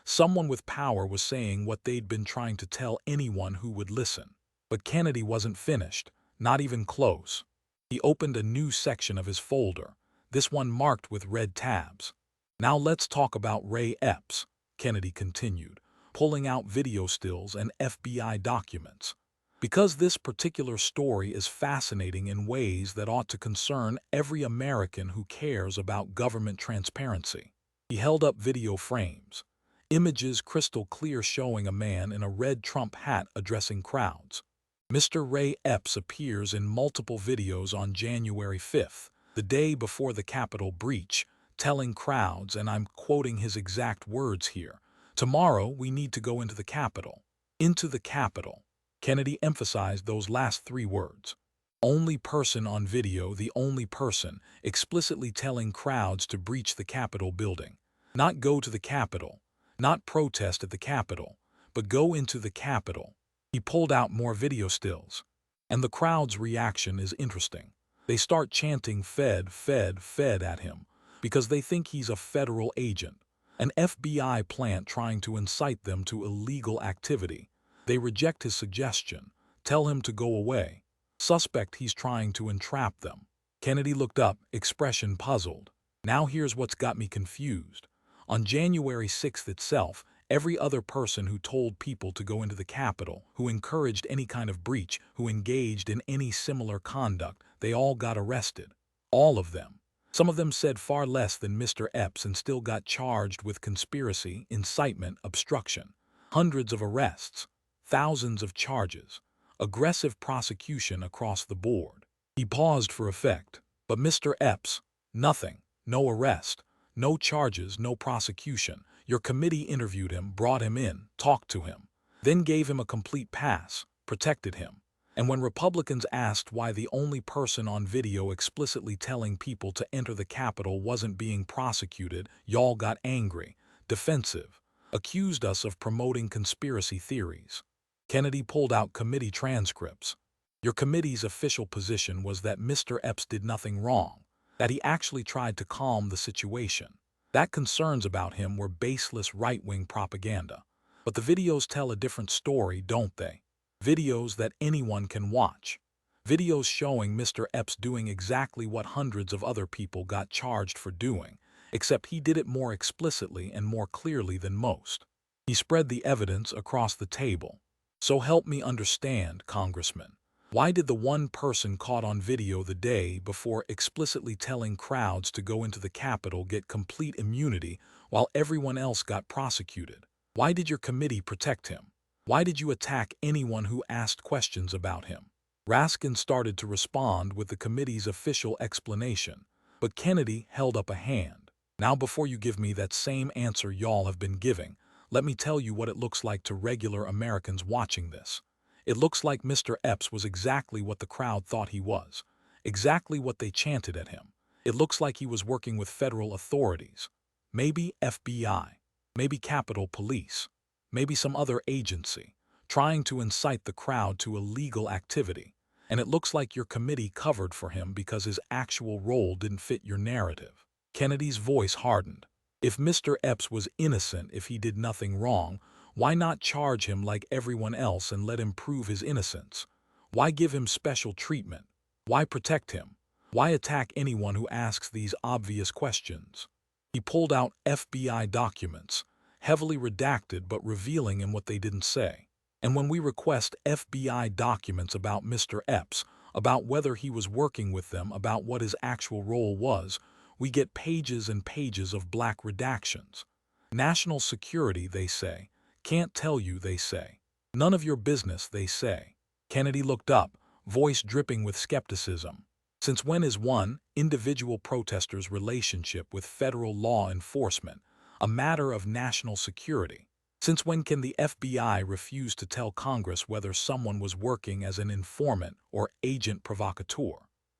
someone with power was saying what they'd been trying to tell anyone who would listen. But Kennedy wasn't finished, not even close. He opened a new section of his folder, this one marked with red tabs. Now let's talk about Ray Epps, Kennedy continued, pulling out video stills and FBI documents. Because this particular story is fascinating in ways that ought to concern every American who cares about government transparency. He held up video frames, images crystal clear showing a man in a red Trump hat addressing crowds. Mr. Ray Epps appears in multiple videos on January 5th, the day before the Capitol breach, telling crowds, and I'm quoting his exact words here, "Tomorrow we need to go into the Capitol." Into the Capitol. Kennedy emphasized those last three words. Only person on video, the only person, explicitly telling crowds to breach the Capitol building. Not go to the Capitol, not protest at the Capitol, but go into the Capitol. He pulled out more video stills. And the crowd's reaction is interesting. They start chanting "Fed, Fed, Fed" at him because they think he's a federal agent, an FBI plant trying to incite them to illegal activity. They reject his suggestion, tell him to go away, suspect he's trying to entrap them. Kennedy looked up, expression puzzled. Now here's what's got me confused. On January 6th itself, every other person who told people to go into the Capitol, who encouraged any kind of breach, who engaged in any similar conduct, they all got arrested. All of them. Some of them said far less than Mr. Epps and still got charged with conspiracy, incitement, obstruction. Hundreds of arrests, thousands of charges, aggressive prosecution across the board. He paused for effect, but Mr. Epps, nothing, no arrest, no charges, no prosecution. Your committee interviewed him, brought him in, talked to him, then gave him a complete pass, protected him. And when Republicans asked why the only person on video explicitly telling people to enter the Capitol wasn't being prosecuted, y'all got angry, defensive, accused us of promoting conspiracy theories. Kennedy pulled out committee transcripts. Your committee's official position was that Mr. Epps did nothing wrong, that he actually tried to calm the situation. That concerns about him were baseless right-wing propaganda. But the videos tell a different story, don't they? Videos that anyone can watch. Videos showing Mr. Epps doing exactly what hundreds of other people got charged for doing, except he did it more explicitly and more clearly than most. He spread the evidence across the table. So help me understand, Congressman. Why did the one person caught on video the day before explicitly telling crowds to go into the Capitol get complete immunity while everyone else got prosecuted? Why did your committee protect him? Why did you attack anyone who asked questions about him? Raskin started to respond with the committee's official explanation, but Kennedy held up a hand. Now, before you give me that same answer y'all have been giving, let me tell you what it looks like to regular Americans watching this. It looks like Mr. Epps was exactly what the crowd thought he was, exactly what they chanted at him. It looks like he was working with federal authorities, maybe FBI, maybe Capitol Police, maybe some other agency, trying to incite the crowd to illegal activity. And it looks like your committee covered for him because his actual role didn't fit your narrative. Kennedy's voice hardened. If Mr. Epps was innocent, if he did nothing wrong, why not charge him like everyone else and let him prove his innocence? Why give him special treatment? Why protect him? Why attack anyone who asks these obvious questions? He pulled out FBI documents, heavily redacted but revealing in what they didn't say. And when we request FBI documents about Mr. Epps, about whether he was working with them, about what his actual role was, we get pages and pages of black redactions. National security, they say. Can't tell you, they say. None of your business, they say. Kennedy looked up, voice dripping with skepticism. Since when is one individual protester's relationship with federal law enforcement a matter of national security? Since when can the FBI refuse to tell Congress whether someone was working as an informant or agent provocateur?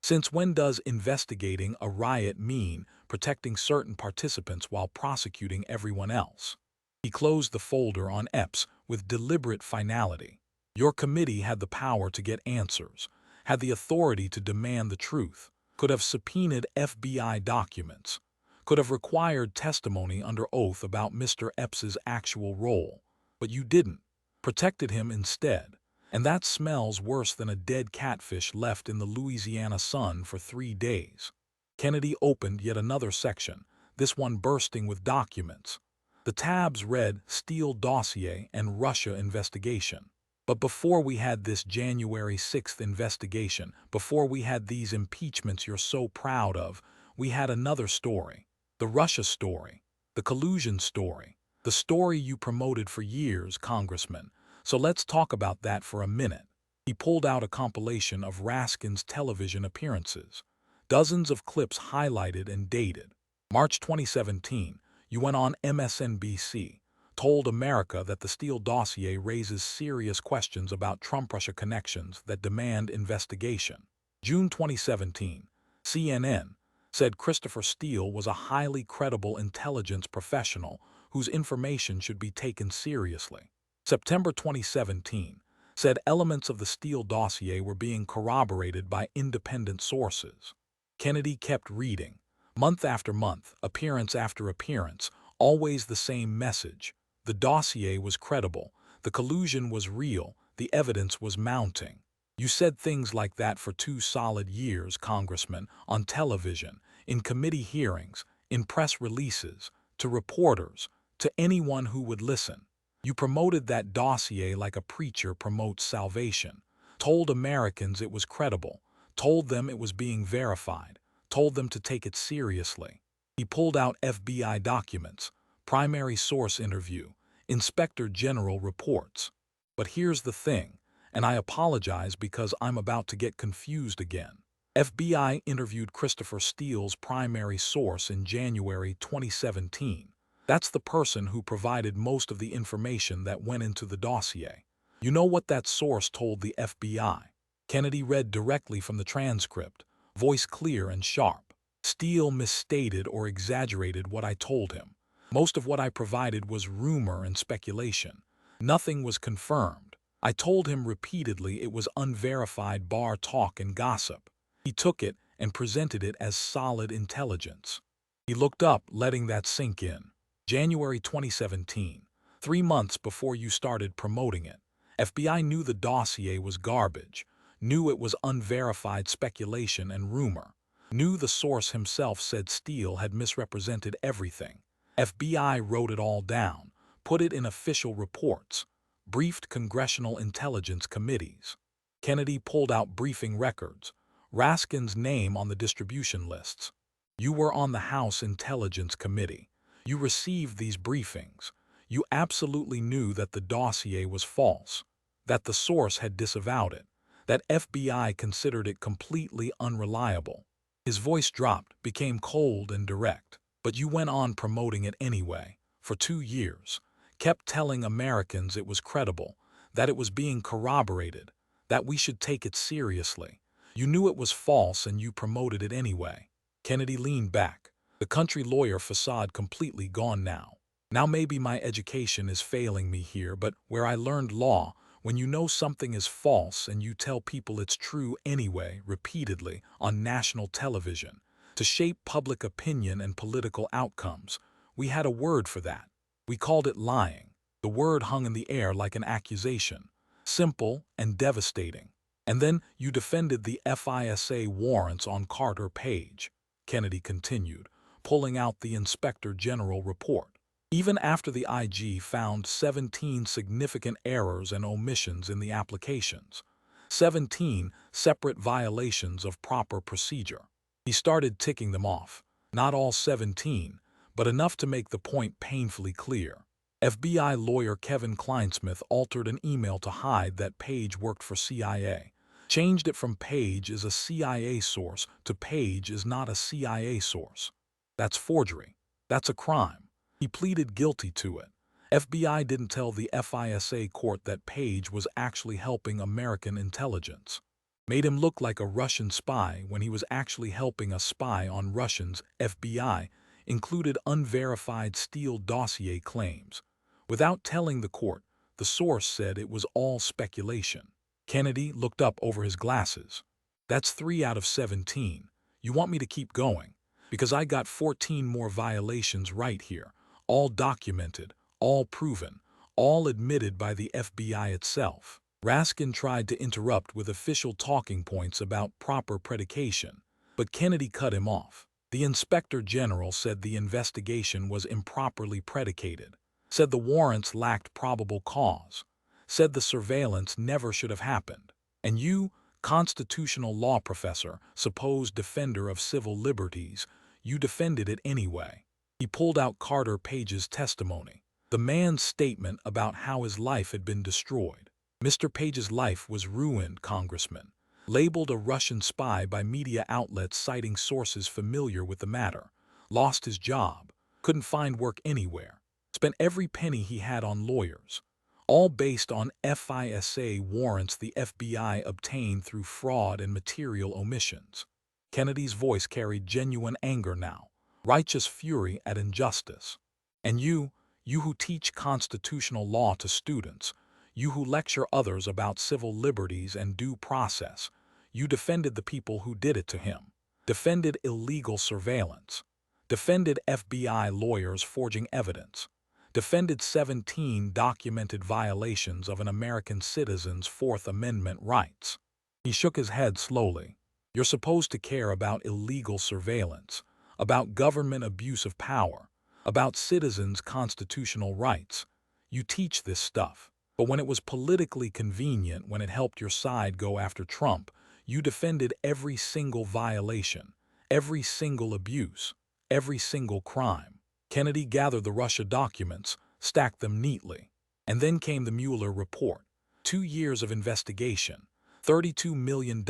Since when does investigating a riot mean protecting certain participants while prosecuting everyone else? He closed the folder on Epps with deliberate finality. Your committee had the power to get answers, had the authority to demand the truth, could have subpoenaed FBI documents, could have required testimony under oath about Mr. Epps's actual role, but you didn't, protected him instead. And that smells worse than a dead catfish left in the Louisiana sun for 3 days. Kennedy opened yet another section, this one bursting with documents. The tabs read Steele dossier and Russia investigation. But before we had this January 6th investigation, before we had these impeachments you're so proud of, we had another story. The Russia story, the collusion story, the story you promoted for years, Congressman. So let's talk about that for a minute. He pulled out a compilation of Raskin's television appearances. Dozens of clips highlighted and dated. March 2017, you went on MSNBC, told America that the Steele dossier raises serious questions about Trump-Russia connections that demand investigation. June 2017, CNN said Christopher Steele was a highly credible intelligence professional whose information should be taken seriously. September 2017 said elements of the Steele dossier were being corroborated by independent sources. Kennedy kept reading. Month after month, appearance after appearance, always the same message. The dossier was credible, the collusion was real, the evidence was mounting. You said things like that for 2 solid years, Congressman, on television, in committee hearings, in press releases, to reporters, to anyone who would listen. You promoted that dossier like a preacher promotes salvation, told Americans it was credible, told them it was being verified, told them to take it seriously. He pulled out FBI documents, primary source interview, Inspector General reports. But here's the thing, and I apologize because I'm about to get confused again. FBI interviewed Christopher Steele's primary source in January 2017. That's the person who provided most of the information that went into the dossier. You know what that source told the FBI? Kennedy read directly from the transcript, voice clear and sharp. Steele misstated or exaggerated what I told him. Most of what I provided was rumor and speculation. Nothing was confirmed. I told him repeatedly it was unverified bar talk and gossip. He took it and presented it as solid intelligence. He looked up, letting that sink in. January 2017. 3 months before you started promoting it. FBI knew the dossier was garbage, knew it was unverified speculation and rumor, knew the source himself said Steele had misrepresented everything. FBI wrote it all down, put it in official reports, briefed congressional intelligence committees. Kennedy pulled out briefing records, Raskin's name on the distribution lists. You were on the House Intelligence Committee. You received these briefings. You absolutely knew that the dossier was false, that the source had disavowed it, that FBI considered it completely unreliable. His voice dropped, became cold and direct. But you went on promoting it anyway, for 2 years, kept telling Americans it was credible, that it was being corroborated, that we should take it seriously. You knew it was false and you promoted it anyway. Kennedy leaned back, the country lawyer facade completely gone now. Now maybe my education is failing me here, but where I learned law, when you know something is false and you tell people it's true anyway, repeatedly, on national television, to shape public opinion and political outcomes, we had a word for that. We called it lying. The word hung in the air like an accusation, simple and devastating. And then you defended the FISA warrants on Carter Page, Kennedy continued, pulling out the Inspector General report. Even after the IG found 17 significant errors and omissions in the applications, 17 separate violations of proper procedure. He started ticking them off, not all 17, but enough to make the point painfully clear. FBI lawyer Kevin Kleinsmith altered an email to hide that Page worked for CIA, changed it from Page is a CIA source to Page is not a CIA source. That's forgery. That's a crime. He pleaded guilty to it. FBI didn't tell the FISA court that Page was actually helping American intelligence. Made him look like a Russian spy when he was actually helping a spy on Russians. FBI included unverified Steele dossier claims. Without telling the court, the source said it was all speculation. Kennedy looked up over his glasses. That's 3 out of 17. You want me to keep going? Because I got 14 more violations right here, all documented, all proven, all admitted by the FBI itself. Raskin tried to interrupt with official talking points about proper predication, but Kennedy cut him off. The Inspector General said the investigation was improperly predicated, said the warrants lacked probable cause, said the surveillance never should have happened. And you, constitutional law professor, supposed defender of civil liberties, you defended it anyway. He pulled out Carter Page's testimony, the man's statement about how his life had been destroyed. Mr. Page's life was ruined, Congressman. Labeled a Russian spy by media outlets citing sources familiar with the matter. Lost his job. Couldn't find work anywhere. Spent every penny he had on lawyers. All based on FISA warrants the FBI obtained through fraud and material omissions. Kennedy's voice carried genuine anger now, righteous fury at injustice. And you who teach constitutional law to students, you who lecture others about civil liberties and due process, you defended the people who did it to him, defended illegal surveillance, defended FBI lawyers forging evidence, defended 17 documented violations of an American citizen's Fourth Amendment rights. He shook his head slowly. You're supposed to care about illegal surveillance, about government abuse of power, about citizens' constitutional rights. You teach this stuff. But when it was politically convenient, when it helped your side go after Trump, you defended every single violation, every single abuse, every single crime. Kennedy gathered the Russia documents, stacked them neatly. And then came the Mueller report. 2 years of investigation, $32 million,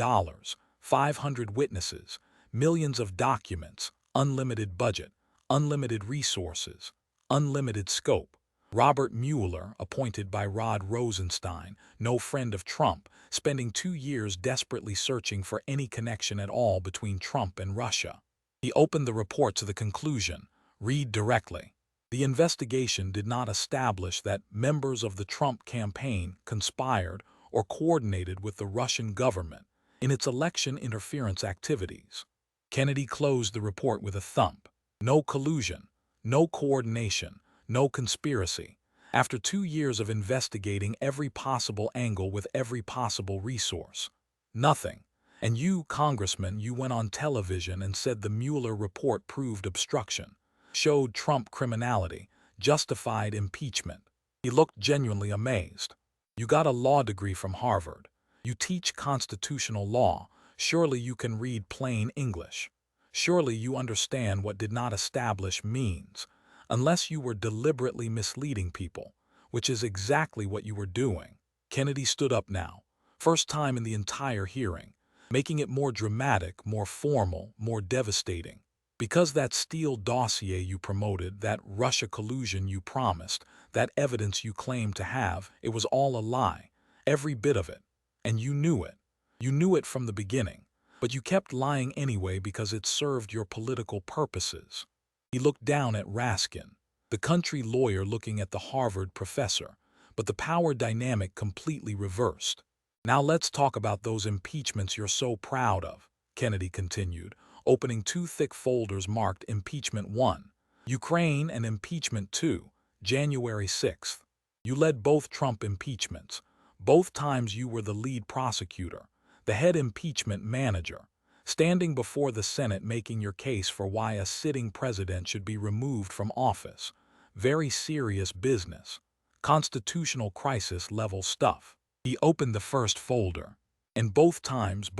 500 witnesses, millions of documents, unlimited budget, unlimited resources, unlimited scope. Robert Mueller, appointed by Rod Rosenstein, no friend of Trump, spending 2 years desperately searching for any connection at all between Trump and Russia. He opened the report to the conclusion, read directly. The investigation did not establish that members of the Trump campaign conspired or coordinated with the Russian government in its election interference activities. Kennedy closed the report with a thump. No collusion, no coordination, no conspiracy. After 2 years of investigating every possible angle with every possible resource. Nothing. And you, Congressman, you went on television and said the Mueller report proved obstruction, showed Trump criminality, justified impeachment. He looked genuinely amazed. You got a law degree from Harvard. You teach constitutional law. Surely you can read plain English. Surely you understand what did not establish means, unless you were deliberately misleading people, which is exactly what you were doing. Kennedy stood up now, first time in the entire hearing, making it more dramatic, more formal, more devastating. Because that Steele dossier you promoted, that Russia collusion you promised, that evidence you claimed to have, it was all a lie, every bit of it. And you knew it. You knew it from the beginning. But you kept lying anyway because it served your political purposes. He looked down at Raskin, the country lawyer looking at the Harvard professor, but the power dynamic completely reversed. Now let's talk about those impeachments you're so proud of, Kennedy continued, opening two thick folders marked Impeachment 1, Ukraine, and Impeachment 2, January 6th. You led both Trump impeachments. Both times you were the lead prosecutor, the head impeachment manager, standing before the Senate making your case for why a sitting president should be removed from office. Very serious business. Constitutional crisis level stuff. He opened the first folder. And both times,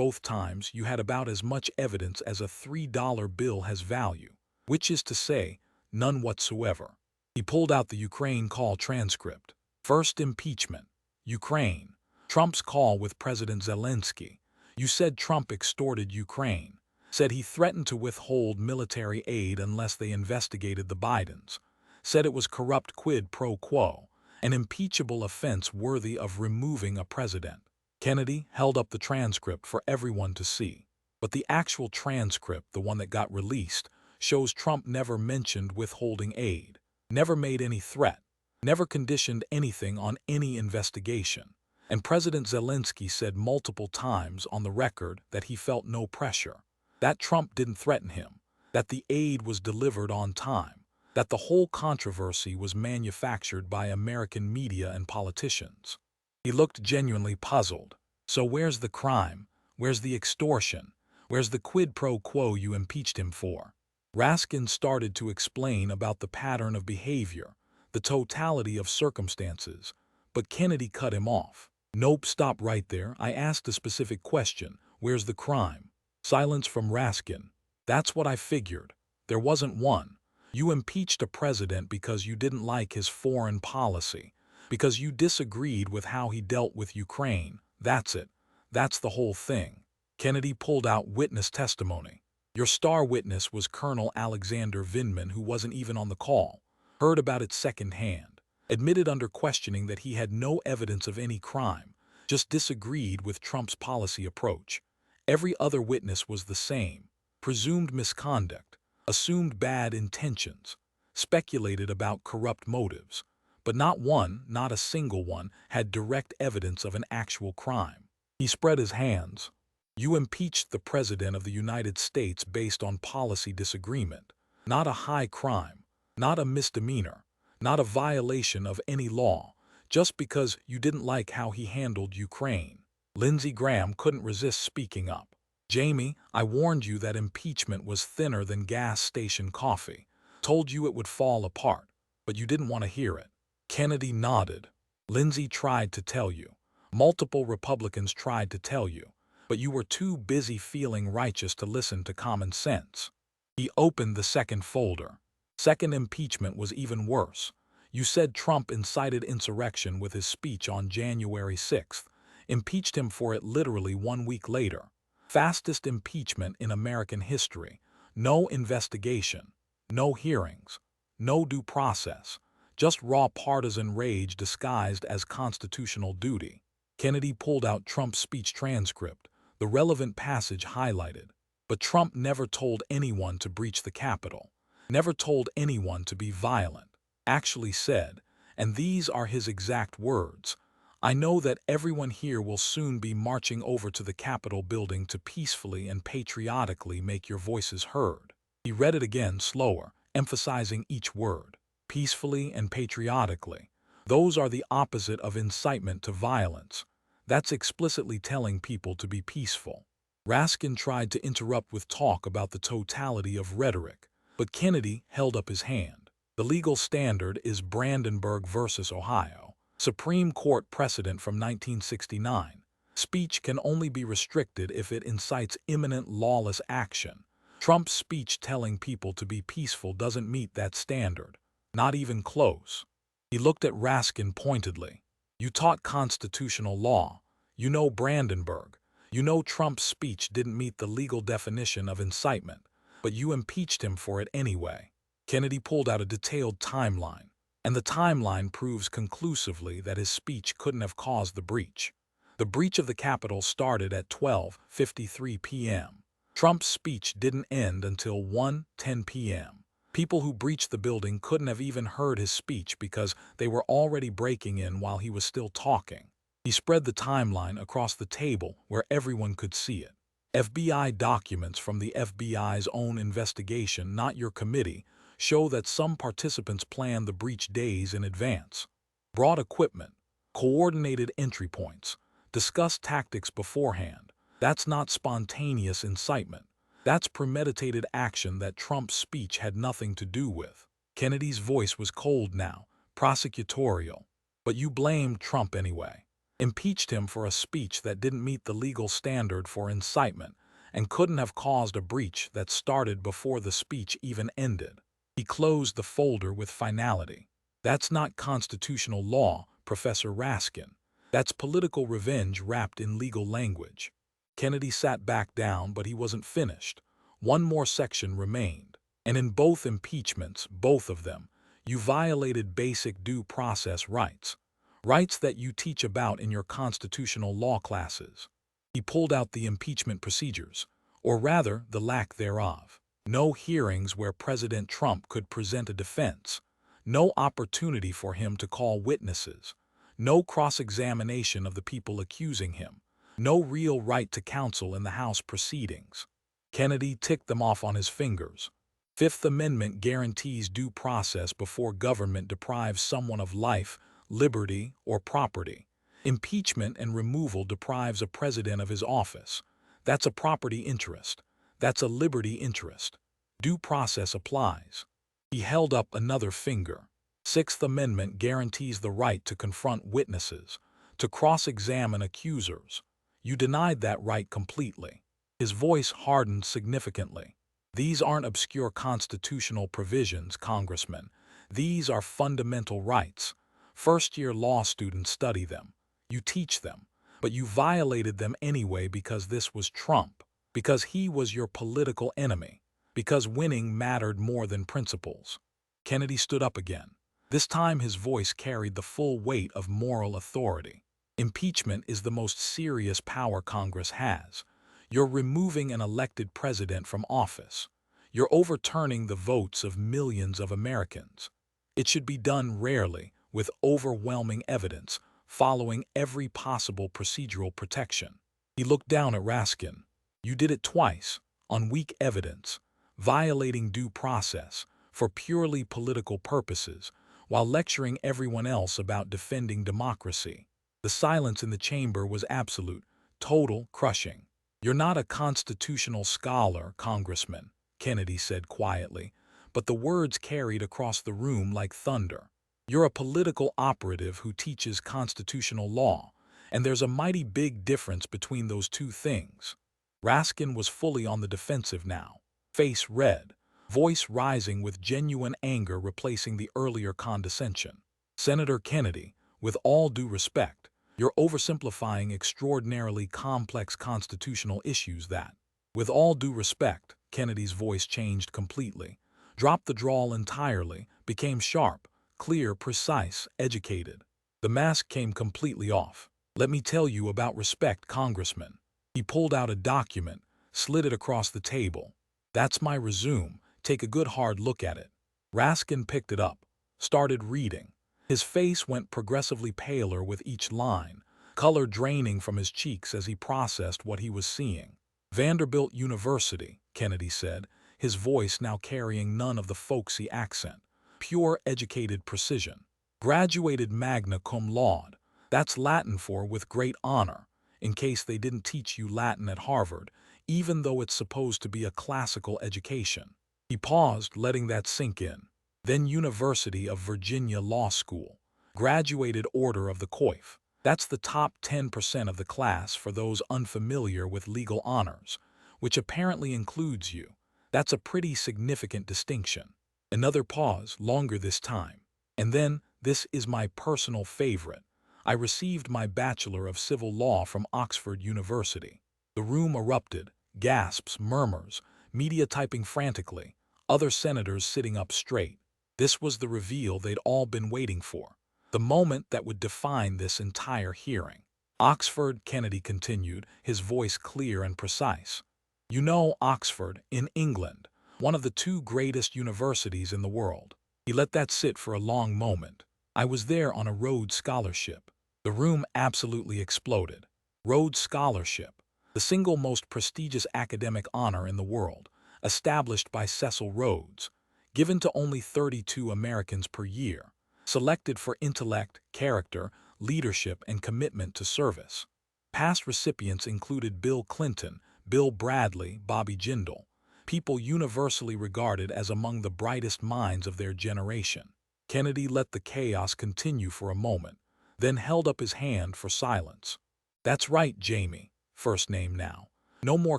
you had about as much evidence as a $3 bill has value, which is to say, none whatsoever. He pulled out the Ukraine call transcript. First impeachment. Ukraine. Trump's call with President Zelensky. You said Trump extorted Ukraine. Said he threatened to withhold military aid unless they investigated the Bidens. Said it was corrupt quid pro quo, an impeachable offense worthy of removing a president. Kennedy held up the transcript for everyone to see. But the actual transcript, the one that got released, shows Trump never mentioned withholding aid, never made any threat, never conditioned anything on any investigation. And President Zelensky said multiple times on the record that he felt no pressure, that Trump didn't threaten him, that the aid was delivered on time, that the whole controversy was manufactured by American media and politicians. He looked genuinely puzzled. So where's the crime? Where's the extortion? Where's the quid pro quo you impeached him for? Raskin started to explain about the pattern of behavior, the totality of circumstances, but Kennedy cut him off. Nope, stop right there. I asked a specific question. Where's the crime? Silence from Raskin. That's what I figured. There wasn't one. You impeached a president because you didn't like his foreign policy, because you disagreed with how he dealt with Ukraine. That's it. That's the whole thing. Kennedy pulled out witness testimony. Your star witness was Colonel Alexander Vindman, who wasn't even on the call, heard about it secondhand, admitted under questioning that he had no evidence of any crime, just disagreed with Trump's policy approach. Every other witness was the same, presumed misconduct, assumed bad intentions, speculated about corrupt motives, but not one, not a single one, had direct evidence of an actual crime. He spread his hands. You impeached the President of the United States based on policy disagreement, not a high crime, not a misdemeanor, not a violation of any law, just because you didn't like how he handled Ukraine. Lindsey Graham couldn't resist speaking up. Jamie, I warned you that impeachment was thinner than gas station coffee, told you it would fall apart, but you didn't want to hear it. Kennedy nodded. Lindsey tried to tell you. Multiple Republicans tried to tell you, but you were too busy feeling righteous to listen to common sense. He opened the second folder. Second impeachment was even worse. You said Trump incited insurrection with his speech on January 6th, impeached him for it literally 1 week later. Fastest impeachment in American history. No investigation, no hearings, no due process, just raw partisan rage disguised as constitutional duty. Kennedy pulled out Trump's speech transcript, the relevant passage highlighted. But Trump never told anyone to breach the Capitol, never told anyone to be violent, actually said, and these are his exact words, I know that everyone here will soon be marching over to the Capitol building to peacefully and patriotically make your voices heard. He read it again slower, emphasizing each word. Peacefully and patriotically. Those are the opposite of incitement to violence. That's explicitly telling people to be peaceful. Raskin tried to interrupt with talk about the totality of rhetoric, but Kennedy held up his hand. The legal standard is Brandenburg versus Ohio, Supreme Court precedent from 1969. Speech can only be restricted if it incites imminent lawless action. Trump's speech telling people to be peaceful doesn't meet that standard. Not even close. He looked at Raskin pointedly. You taught constitutional law. You know Brandenburg. You know Trump's speech didn't meet the legal definition of incitement, but you impeached him for it anyway. Kennedy pulled out a detailed timeline, and the timeline proves conclusively that his speech couldn't have caused the breach. The breach of the Capitol started at 12:53 p.m. Trump's speech didn't end until 1:10 p.m. People who breached the building couldn't have even heard his speech because they were already breaking in while he was still talking. He spread the timeline across the table where everyone could see it. FBI documents from the FBI's own investigation, not your committee, show that some participants planned the breach days in advance, brought equipment, coordinated entry points, discussed tactics beforehand. That's not spontaneous incitement. That's premeditated action that Trump's speech had nothing to do with. Kennedy's voice was cold now, prosecutorial. But you blamed Trump anyway. Impeached him for a speech that didn't meet the legal standard for incitement and couldn't have caused a breach that started before the speech even ended. He closed the folder with finality. That's not constitutional law, Professor Raskin. That's political revenge wrapped in legal language. Kennedy sat back down, but he wasn't finished. One more section remained. And in both impeachments, both of them, you violated basic due process rights. Rights that you teach about in your constitutional law classes. He pulled out the impeachment procedures, or rather, the lack thereof. No hearings where President Trump could present a defense. No opportunity for him to call witnesses. No cross-examination of the people accusing him. No real right to counsel in the House proceedings. Kennedy ticked them off on his fingers. Fifth Amendment guarantees due process before government deprives someone of life, liberty, or property. Impeachment and removal deprives a president of his office. That's a property interest. That's a liberty interest. Due process applies. He held up another finger. Sixth Amendment guarantees the right to confront witnesses, to cross-examine accusers. You denied that right completely. His voice hardened significantly. These aren't obscure constitutional provisions, Congressman. These are fundamental rights. First-year law students study them. You teach them. But you violated them anyway because this was Trump. Because he was your political enemy. Because winning mattered more than principles. Kennedy stood up again. This time his voice carried the full weight of moral authority. Impeachment is the most serious power Congress has. You're removing an elected president from office. You're overturning the votes of millions of Americans. It should be done rarely, with overwhelming evidence, following every possible procedural protection. He looked down at Raskin. You did it twice, on weak evidence, violating due process, for purely political purposes, while lecturing everyone else about defending democracy. The silence in the chamber was absolute, total, crushing. You're not a constitutional scholar, Congressman, Kennedy said quietly, but the words carried across the room like thunder. You're a political operative who teaches constitutional law, and there's a mighty big difference between those two things. Raskin was fully on the defensive now, face red, voice rising with genuine anger replacing the earlier condescension. Senator Kennedy, with all due respect, you're oversimplifying extraordinarily complex constitutional issues that, with all due respect, Kennedy's voice changed completely, dropped the drawl entirely, became sharp, clear, precise, educated. The mask came completely off. Let me tell you about respect, Congressman. He pulled out a document, slid it across the table. That's my resume. Take a good hard look at it. Raskin picked it up, started reading. His face went progressively paler with each line, color draining from his cheeks as he processed what he was seeing. Vanderbilt University, Kennedy said, his voice now carrying none of the folksy accent. Pure educated precision. Graduated magna cum laude. That's Latin for with great honor, in case they didn't teach you Latin at Harvard, even though it's supposed to be a classical education. He paused, letting that sink in. Then University of Virginia Law School. Graduated Order of the Coif. That's the top 10% of the class for those unfamiliar with legal honors, which apparently includes you. That's a pretty significant distinction. Another pause, longer this time. And then, this is my personal favorite. I received my Bachelor of Civil Law from Oxford University. The room erupted, gasps, murmurs, media typing frantically, other senators sitting up straight. This was the reveal they'd all been waiting for, the moment that would define this entire hearing. Oxford, Kennedy continued, his voice clear and precise. You know Oxford, in England, one of the two greatest universities in the world. He let that sit for a long moment. I was there on a Rhodes Scholarship. The room absolutely exploded. Rhodes Scholarship, the single most prestigious academic honor in the world, established by Cecil Rhodes, given to only 32 Americans per year, selected for intellect, character, leadership, and commitment to service. Past recipients included Bill Clinton, Bill Bradley, Bobby Jindal, people universally regarded as among the brightest minds of their generation. Kennedy let the chaos continue for a moment, then held up his hand for silence. That's right, Jamie, first name now. No more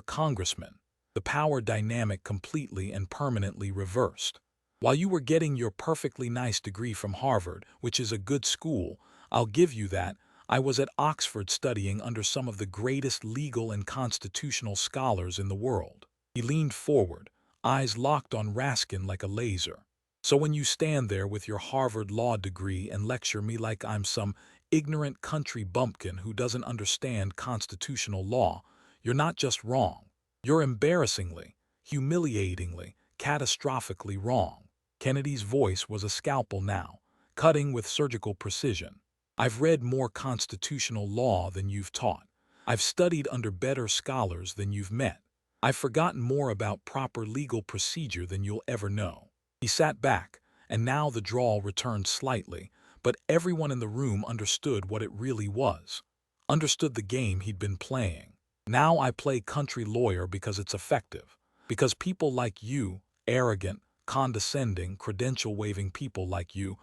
congressman. The power dynamic completely and permanently reversed. While you were getting your perfectly nice degree from Harvard, which is a good school, I'll give you that, I was at Oxford studying under some of the greatest legal and constitutional scholars in the world. He leaned forward, eyes locked on Raskin like a laser. So when you stand there with your Harvard law degree and lecture me like I'm some ignorant country bumpkin who doesn't understand constitutional law, you're not just wrong. You're embarrassingly, humiliatingly, catastrophically wrong. Kennedy's voice was a scalpel now, cutting with surgical precision. I've read more constitutional law than you've taught. I've studied under better scholars than you've met. I've forgotten more about proper legal procedure than you'll ever know. He sat back, and now the drawl returned slightly, but everyone in the room understood what it really was. Understood the game he'd been playing. Now I play country lawyer because it's effective. Because people like you, arrogant, condescending, credential-waving people like you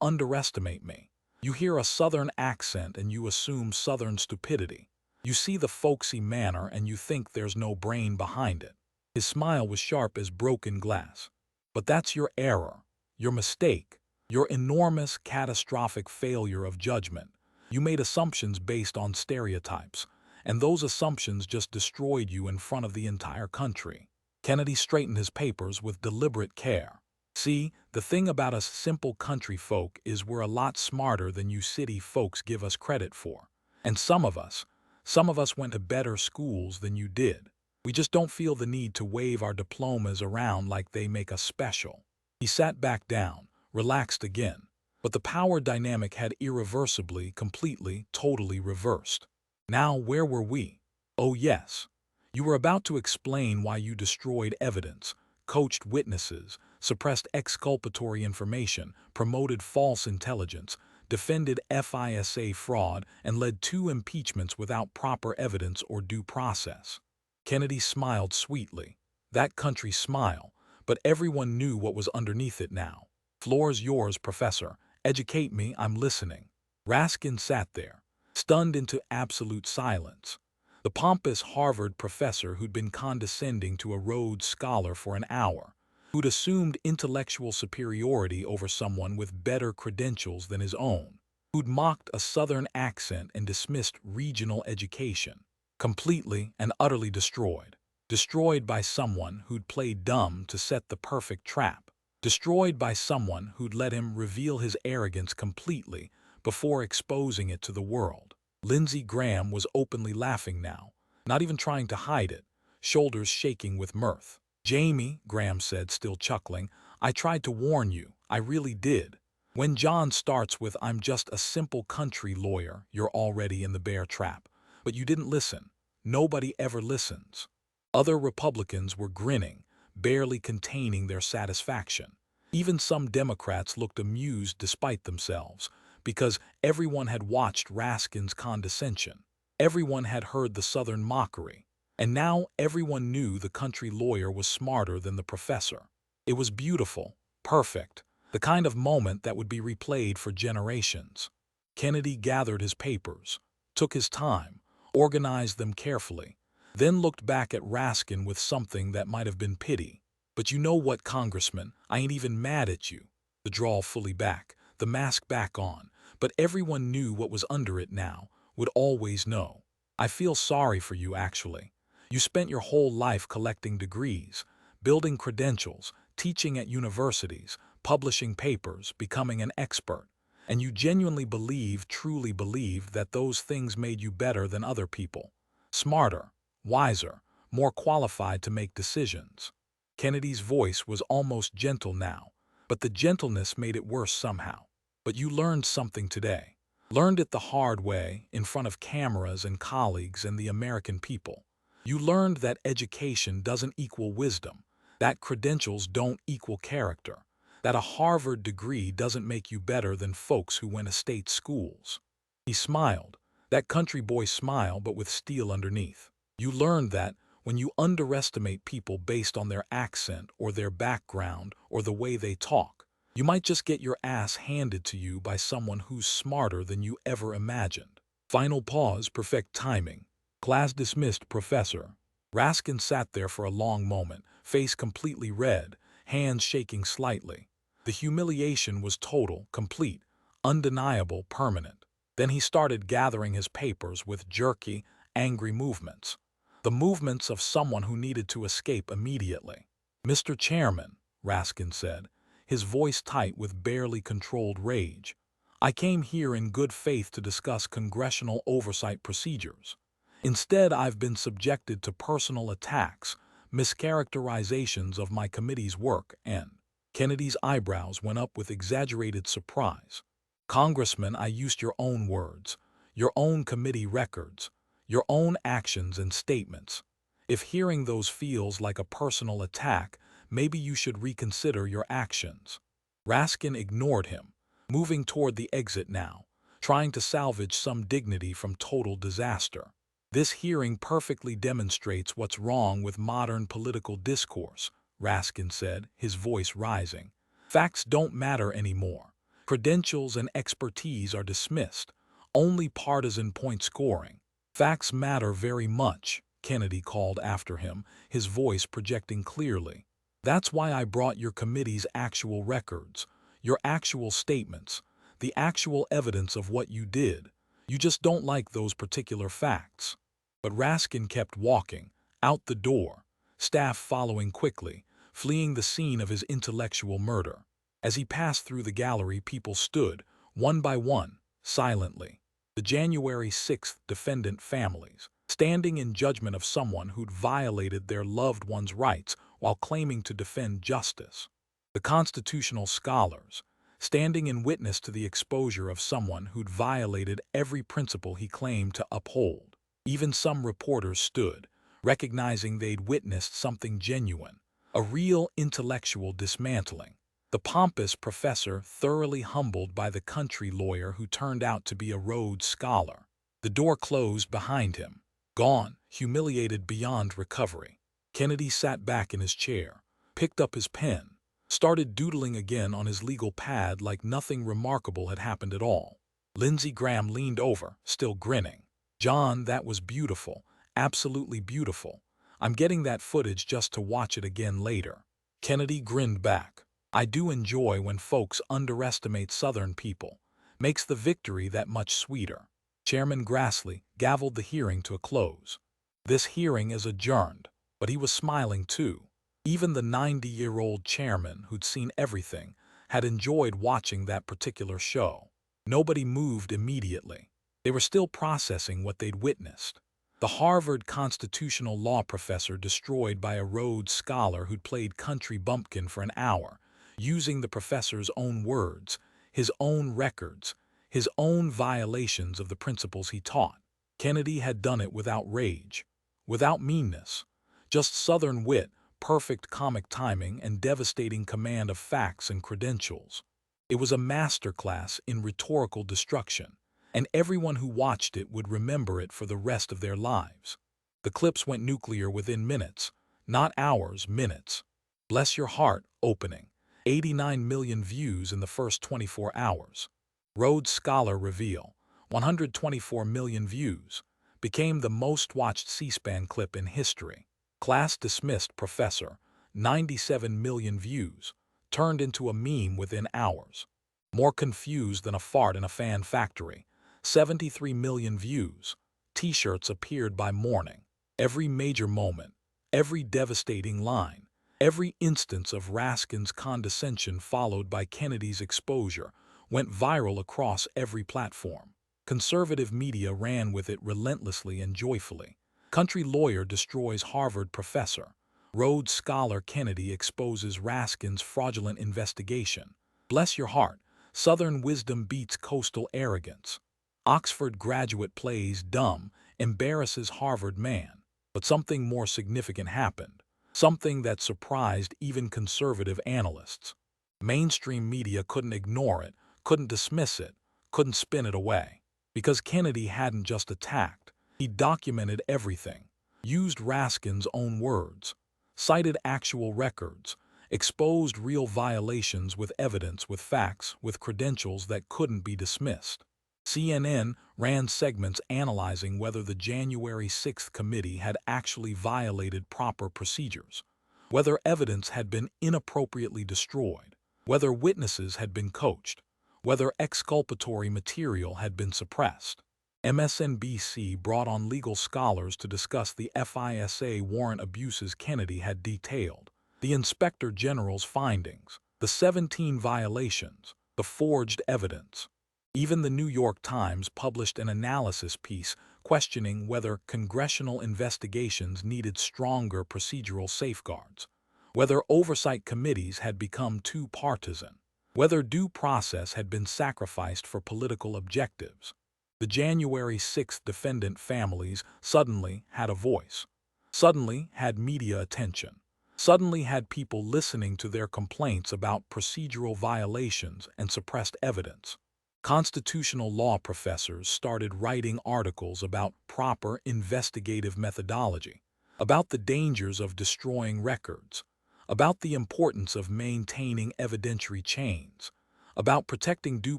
underestimate me. You hear a Southern accent and you assume Southern stupidity. You see the folksy manner and you think there's no brain behind it. His smile was sharp as broken glass. But that's your error, your mistake, your enormous, catastrophic failure of judgment. You made assumptions based on stereotypes, and those assumptions just destroyed you in front of the entire country. Kennedy straightened his papers with deliberate care. See, the thing about us simple country folk is we're a lot smarter than you city folks give us credit for. And some of us went to better schools than you did. We just don't feel the need to wave our diplomas around like they make us special. He sat back down, relaxed again. But the power dynamic had irreversibly, completely, totally reversed. Now, where were we? Oh, yes. You were about to explain why you destroyed evidence, coached witnesses, suppressed exculpatory information, promoted false intelligence, defended FISA fraud, and led 2 impeachments without proper evidence or due process. Kennedy smiled sweetly. That country smile, but everyone knew what was underneath it now. Floor's yours, Professor. Educate me, I'm listening. Raskin sat there, stunned into absolute silence. The pompous Harvard professor who'd been condescending to a Rhodes scholar for an hour, who'd assumed intellectual superiority over someone with better credentials than his own, who'd mocked a Southern accent and dismissed regional education. Completely and utterly destroyed. Destroyed by someone who'd played dumb to set the perfect trap. Destroyed by someone who'd let him reveal his arrogance completely before exposing it to the world. Lindsey Graham was openly laughing now, not even trying to hide it, shoulders shaking with mirth. Jamie, Graham said, still chuckling, I tried to warn you, I really did. When John starts with I'm just a simple country lawyer, you're already in the bear trap. But you didn't listen. Nobody ever listens. Other Republicans were grinning, barely containing their satisfaction. Even some Democrats looked amused despite themselves, because everyone had watched Raskin's condescension. Everyone had heard the Southern mockery. And now everyone knew the country lawyer was smarter than the professor. It was beautiful, perfect, the kind of moment that would be replayed for generations. Kennedy gathered his papers, took his time, organized them carefully, then looked back at Raskin with something that might have been pity. "But you know what, Congressman, I ain't even mad at you." The drawl fully back, the mask back on, but everyone knew what was under it now, would always know. "I feel sorry for you, actually. You spent your whole life collecting degrees, building credentials, teaching at universities, publishing papers, becoming an expert. And you genuinely believed, truly believed, that those things made you better than other people. Smarter, wiser, more qualified to make decisions." Kennedy's voice was almost gentle now, but the gentleness made it worse somehow. "But you learned something today. Learned it the hard way, in front of cameras and colleagues and the American people. You learned that education doesn't equal wisdom, that credentials don't equal character, that a Harvard degree doesn't make you better than folks who went to state schools." He smiled, that country boy smile but with steel underneath. "You learned that when you underestimate people based on their accent or their background or the way they talk, you might just get your ass handed to you by someone who's smarter than you ever imagined." Final pause, perfect timing. "Class dismissed, Professor." Raskin sat there for a long moment, face completely red, hands shaking slightly. The humiliation was total, complete, undeniable, permanent. Then he started gathering his papers with jerky, angry movements. The movements of someone who needed to escape immediately. "Mr. Chairman," Raskin said, his voice tight with barely controlled rage, "I came here in good faith to discuss congressional oversight procedures. Instead, I've been subjected to personal attacks, mischaracterizations of my committee's work, and—" Kennedy's eyebrows went up with exaggerated surprise. "Congressman, I used your own words, your own committee records, your own actions and statements. If hearing those feels like a personal attack, maybe you should reconsider your actions." Raskin ignored him, moving toward the exit now, trying to salvage some dignity from total disaster. "This hearing perfectly demonstrates what's wrong with modern political discourse," Raskin said, his voice rising. "Facts don't matter anymore. Credentials and expertise are dismissed. Only partisan point scoring. Facts matter very much," Kennedy called after him, his voice projecting clearly. "That's why I brought your committee's actual records, your actual statements, the actual evidence of what you did. You just don't like those particular facts." But Raskin kept walking, out the door, staff following quickly, fleeing the scene of his intellectual murder. As he passed through the gallery, people stood, one by one, silently. The January 6th defendant families, standing in judgment of someone who'd violated their loved one's rights while claiming to defend justice. The constitutional scholars, standing in witness to the exposure of someone who'd violated every principle he claimed to uphold. Even some reporters stood, recognizing they'd witnessed something genuine, a real intellectual dismantling. The pompous professor thoroughly humbled by the country lawyer who turned out to be a Rhodes Scholar. The door closed behind him. Gone, humiliated beyond recovery. Kennedy sat back in his chair, picked up his pen, started doodling again on his legal pad like nothing remarkable had happened at all. Lindsey Graham leaned over, still grinning. "John, that was beautiful, absolutely beautiful. I'm getting that footage just to watch it again later." Kennedy grinned back. "I do enjoy when folks underestimate Southern people. Makes the victory that much sweeter." Chairman Grassley gavelled the hearing to a close. "This hearing is adjourned." But he was smiling too. Even the 90-year-old chairman, who'd seen everything, had enjoyed watching that particular show. Nobody moved immediately. They were still processing what they'd witnessed. The Harvard constitutional law professor destroyed by a Rhodes Scholar who'd played country bumpkin for an hour, using the professor's own words, his own records, his own violations of the principles he taught. Kennedy had done it without rage, without meanness, just Southern wit, perfect comic timing and devastating command of facts and credentials. It was a masterclass in rhetorical destruction, and everyone who watched it would remember it for the rest of their lives. The clips went nuclear within minutes, not hours, minutes. Bless Your Heart opening. 89 million views in the first 24 hours. Rhodes Scholar reveal. 124 million views. Became the most-watched C-SPAN clip in history. Class dismissed professor. 97 million views. Turned into a meme within hours. More confused than a fart in a fan factory. 73 million views. T-shirts appeared by morning. Every major moment, every devastating line, every instance of Raskin's condescension followed by Kennedy's exposure went viral across every platform. Conservative media ran with it relentlessly and joyfully. Country lawyer destroys Harvard professor. Rhodes Scholar Kennedy exposes Raskin's fraudulent investigation. Bless Your Heart. Southern wisdom beats coastal arrogance. Oxford graduate plays dumb, embarrasses Harvard man. But something more significant happened. Something that surprised even conservative analysts. Mainstream media couldn't ignore it, couldn't dismiss it, couldn't spin it away. Because Kennedy hadn't just attacked, he documented everything, used Raskin's own words, cited actual records, exposed real violations with evidence, with facts, with credentials that couldn't be dismissed. CNN ran segments analyzing whether the January 6th committee had actually violated proper procedures, whether evidence had been inappropriately destroyed, whether witnesses had been coached, whether exculpatory material had been suppressed. MSNBC brought on legal scholars to discuss the FISA warrant abuses Kennedy had detailed, the Inspector General's findings, the 17 violations, the forged evidence. Even the New York Times published an analysis piece questioning whether congressional investigations needed stronger procedural safeguards, whether oversight committees had become too partisan, whether due process had been sacrificed for political objectives. The January 6th defendant families suddenly had a voice, suddenly had media attention, suddenly had people listening to their complaints about procedural violations and suppressed evidence. Constitutional law professors started writing articles about proper investigative methodology, about the dangers of destroying records, about the importance of maintaining evidentiary chains, about protecting due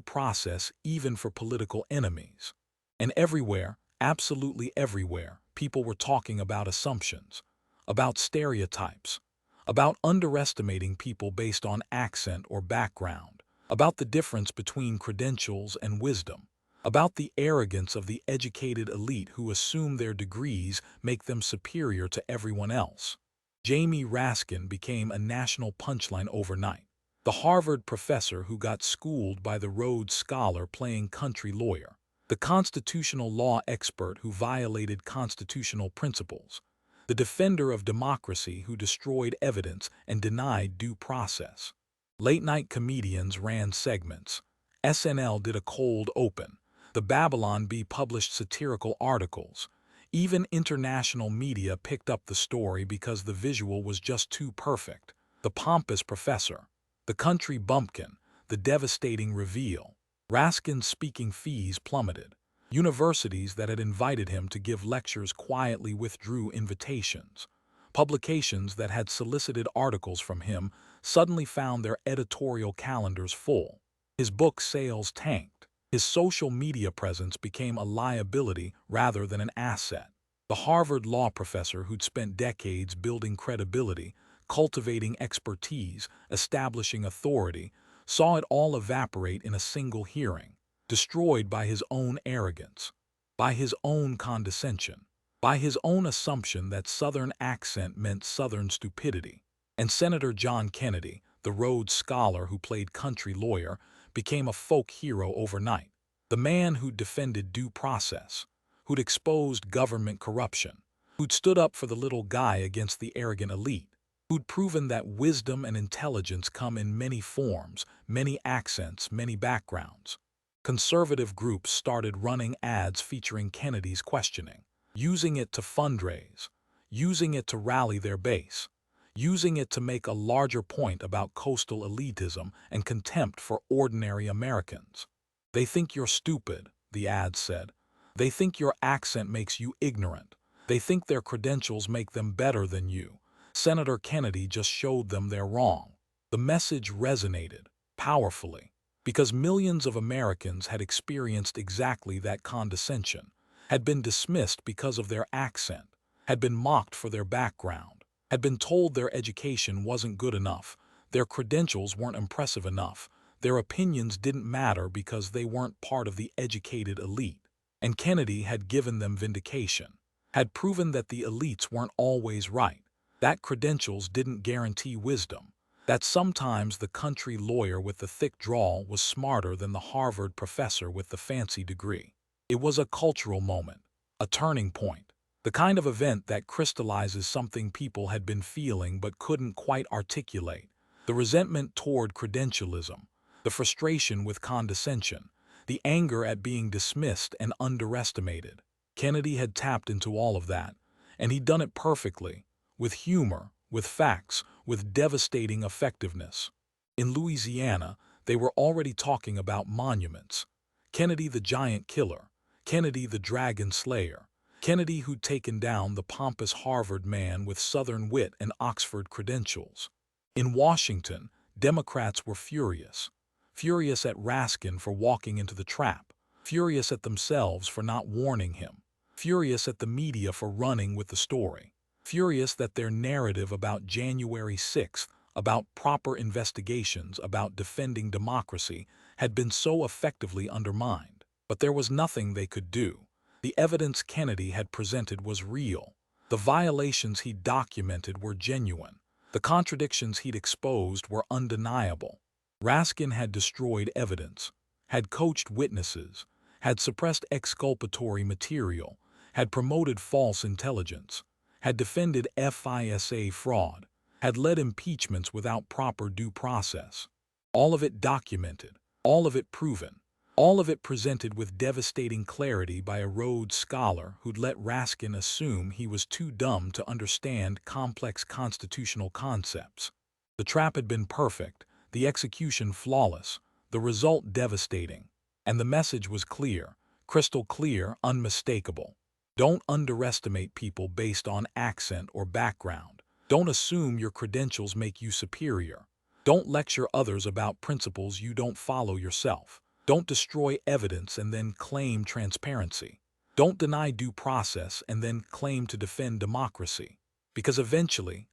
process even for political enemies. And everywhere, absolutely everywhere, people were talking about assumptions, about stereotypes, about underestimating people based on accent or background, about the difference between credentials and wisdom, about the arrogance of the educated elite who assume their degrees make them superior to everyone else. Jamie Raskin became a national punchline overnight. The Harvard professor who got schooled by the Rhodes Scholar playing country lawyer. The constitutional law expert who violated constitutional principles. The defender of democracy who destroyed evidence and denied due process. Late-night comedians ran segments. SNL did a cold open. The Babylon Bee published satirical articles. Even international media picked up the story because the visual was just too perfect. The pompous professor, the country bumpkin, the devastating reveal. Raskin's speaking fees plummeted. Universities that had invited him to give lectures quietly withdrew invitations. Publications that had solicited articles from him suddenly found their editorial calendars full. His book sales tanked. His social media presence became a liability rather than an asset. The Harvard law professor who'd spent decades building credibility, cultivating expertise, establishing authority, saw it all evaporate in a single hearing, destroyed by his own arrogance, by his own condescension, by his own assumption that Southern accent meant Southern stupidity. And Senator John Kennedy, the Rhodes Scholar who played country lawyer, became a folk hero overnight. The man who'd defended due process, who'd exposed government corruption, who'd stood up for the little guy against the arrogant elite, who'd proven that wisdom and intelligence come in many forms, many accents, many backgrounds. Conservative groups started running ads featuring Kennedy's questioning, using it to fundraise, using it to rally their base, using it to make a larger point about coastal elitism and contempt for ordinary Americans. They think you're stupid, the ad said. They think your accent makes you ignorant. They think their credentials make them better than you. Senator Kennedy just showed them they're wrong. The message resonated powerfully because millions of Americans had experienced exactly that condescension, had been dismissed because of their accent, had been mocked for their background, had been told their education wasn't good enough, their credentials weren't impressive enough, their opinions didn't matter because they weren't part of the educated elite. And Kennedy had given them vindication, had proven that the elites weren't always right, that credentials didn't guarantee wisdom, that sometimes the country lawyer with the thick drawl was smarter than the Harvard professor with the fancy degree. It was a cultural moment, a turning point, the kind of event that crystallizes something people had been feeling but couldn't quite articulate, the resentment toward credentialism, the frustration with condescension, the anger at being dismissed and underestimated. Kennedy had tapped into all of that, and he'd done it perfectly, with humor, with facts, with devastating effectiveness. In Louisiana, they were already talking about monuments. Kennedy the giant killer, Kennedy the dragon slayer, Kennedy who'd taken down the pompous Harvard man with Southern wit and Oxford credentials. In Washington, Democrats were furious. Furious at Raskin for walking into the trap, furious at themselves for not warning him, furious at the media for running with the story, furious that their narrative about January 6th, about proper investigations, about defending democracy, had been so effectively undermined. But there was nothing they could do. The evidence Kennedy had presented was real. The violations he'd documented were genuine. The contradictions he'd exposed were undeniable. Raskin had destroyed evidence, had coached witnesses, had suppressed exculpatory material, had promoted false intelligence, had defended FISA fraud, had led impeachments without proper due process. All of it documented, all of it proven, all of it presented with devastating clarity by a Rhodes Scholar who'd let Raskin assume he was too dumb to understand complex constitutional concepts. The trap had been perfect, the execution flawless, the result devastating. And the message was clear, crystal clear, unmistakable. Don't underestimate people based on accent or background. Don't assume your credentials make you superior. Don't lecture others about principles you don't follow yourself. Don't destroy evidence and then claim transparency. Don't deny due process and then claim to defend democracy. Because eventually,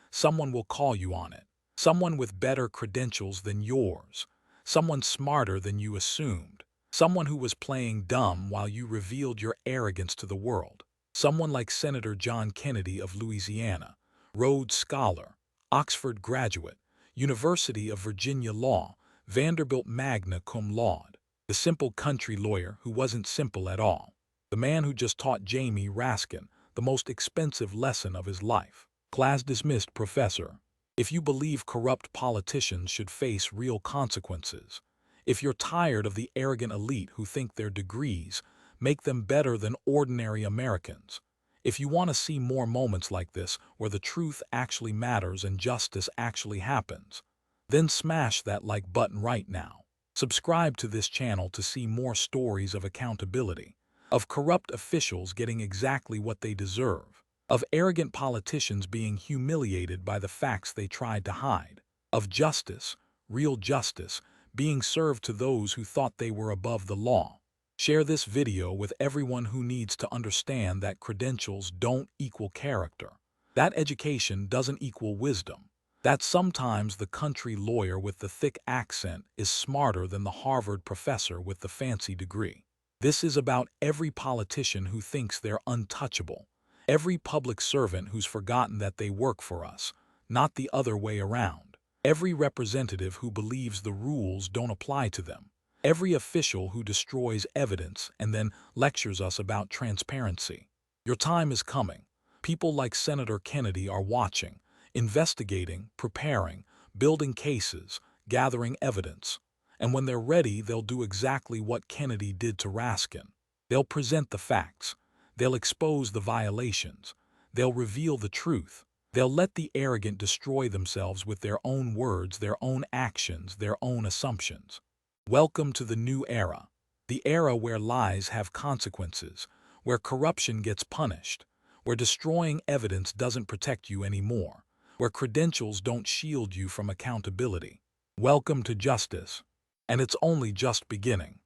someone will call you on it. Someone with better credentials than yours. Someone smarter than you assumed. Someone who was playing dumb while you revealed your arrogance to the world. Someone like Senator John Kennedy of Louisiana, Rhodes Scholar, Oxford graduate, University of Virginia Law, Vanderbilt magna cum laude. The simple country lawyer who wasn't simple at all. The man who just taught Jamie Raskin the most expensive lesson of his life. Class dismissed, professor. If you believe corrupt politicians should face real consequences, if you're tired of the arrogant elite who think their degrees make them better than ordinary Americans, if you want to see more moments like this where the truth actually matters and justice actually happens, then smash that like button right now. Subscribe to this channel to see more stories of accountability, of corrupt officials getting exactly what they deserve, of arrogant politicians being humiliated by the facts they tried to hide, of justice, real justice, being served to those who thought they were above the law. Share this video with everyone who needs to understand that credentials don't equal character, that education doesn't equal wisdom, that sometimes the country lawyer with the thick accent is smarter than the Harvard professor with the fancy degree. This is about every politician who thinks they're untouchable, every public servant who's forgotten that they work for us, not the other way around. Every representative who believes the rules don't apply to them. Every official who destroys evidence and then lectures us about transparency. Your time is coming. People like Senator Kennedy are watching, investigating, preparing, building cases, gathering evidence. And when they're ready, they'll do exactly what Kennedy did to Raskin. They'll present the facts. They'll expose the violations. They'll reveal the truth. They'll let the arrogant destroy themselves with their own words, their own actions, their own assumptions. Welcome to the new the era where lies have consequences, where corruption gets punished, where destroying evidence doesn't protect you anymore, where credentials don't shield you from accountability. Welcome to justice. And it's only just beginning.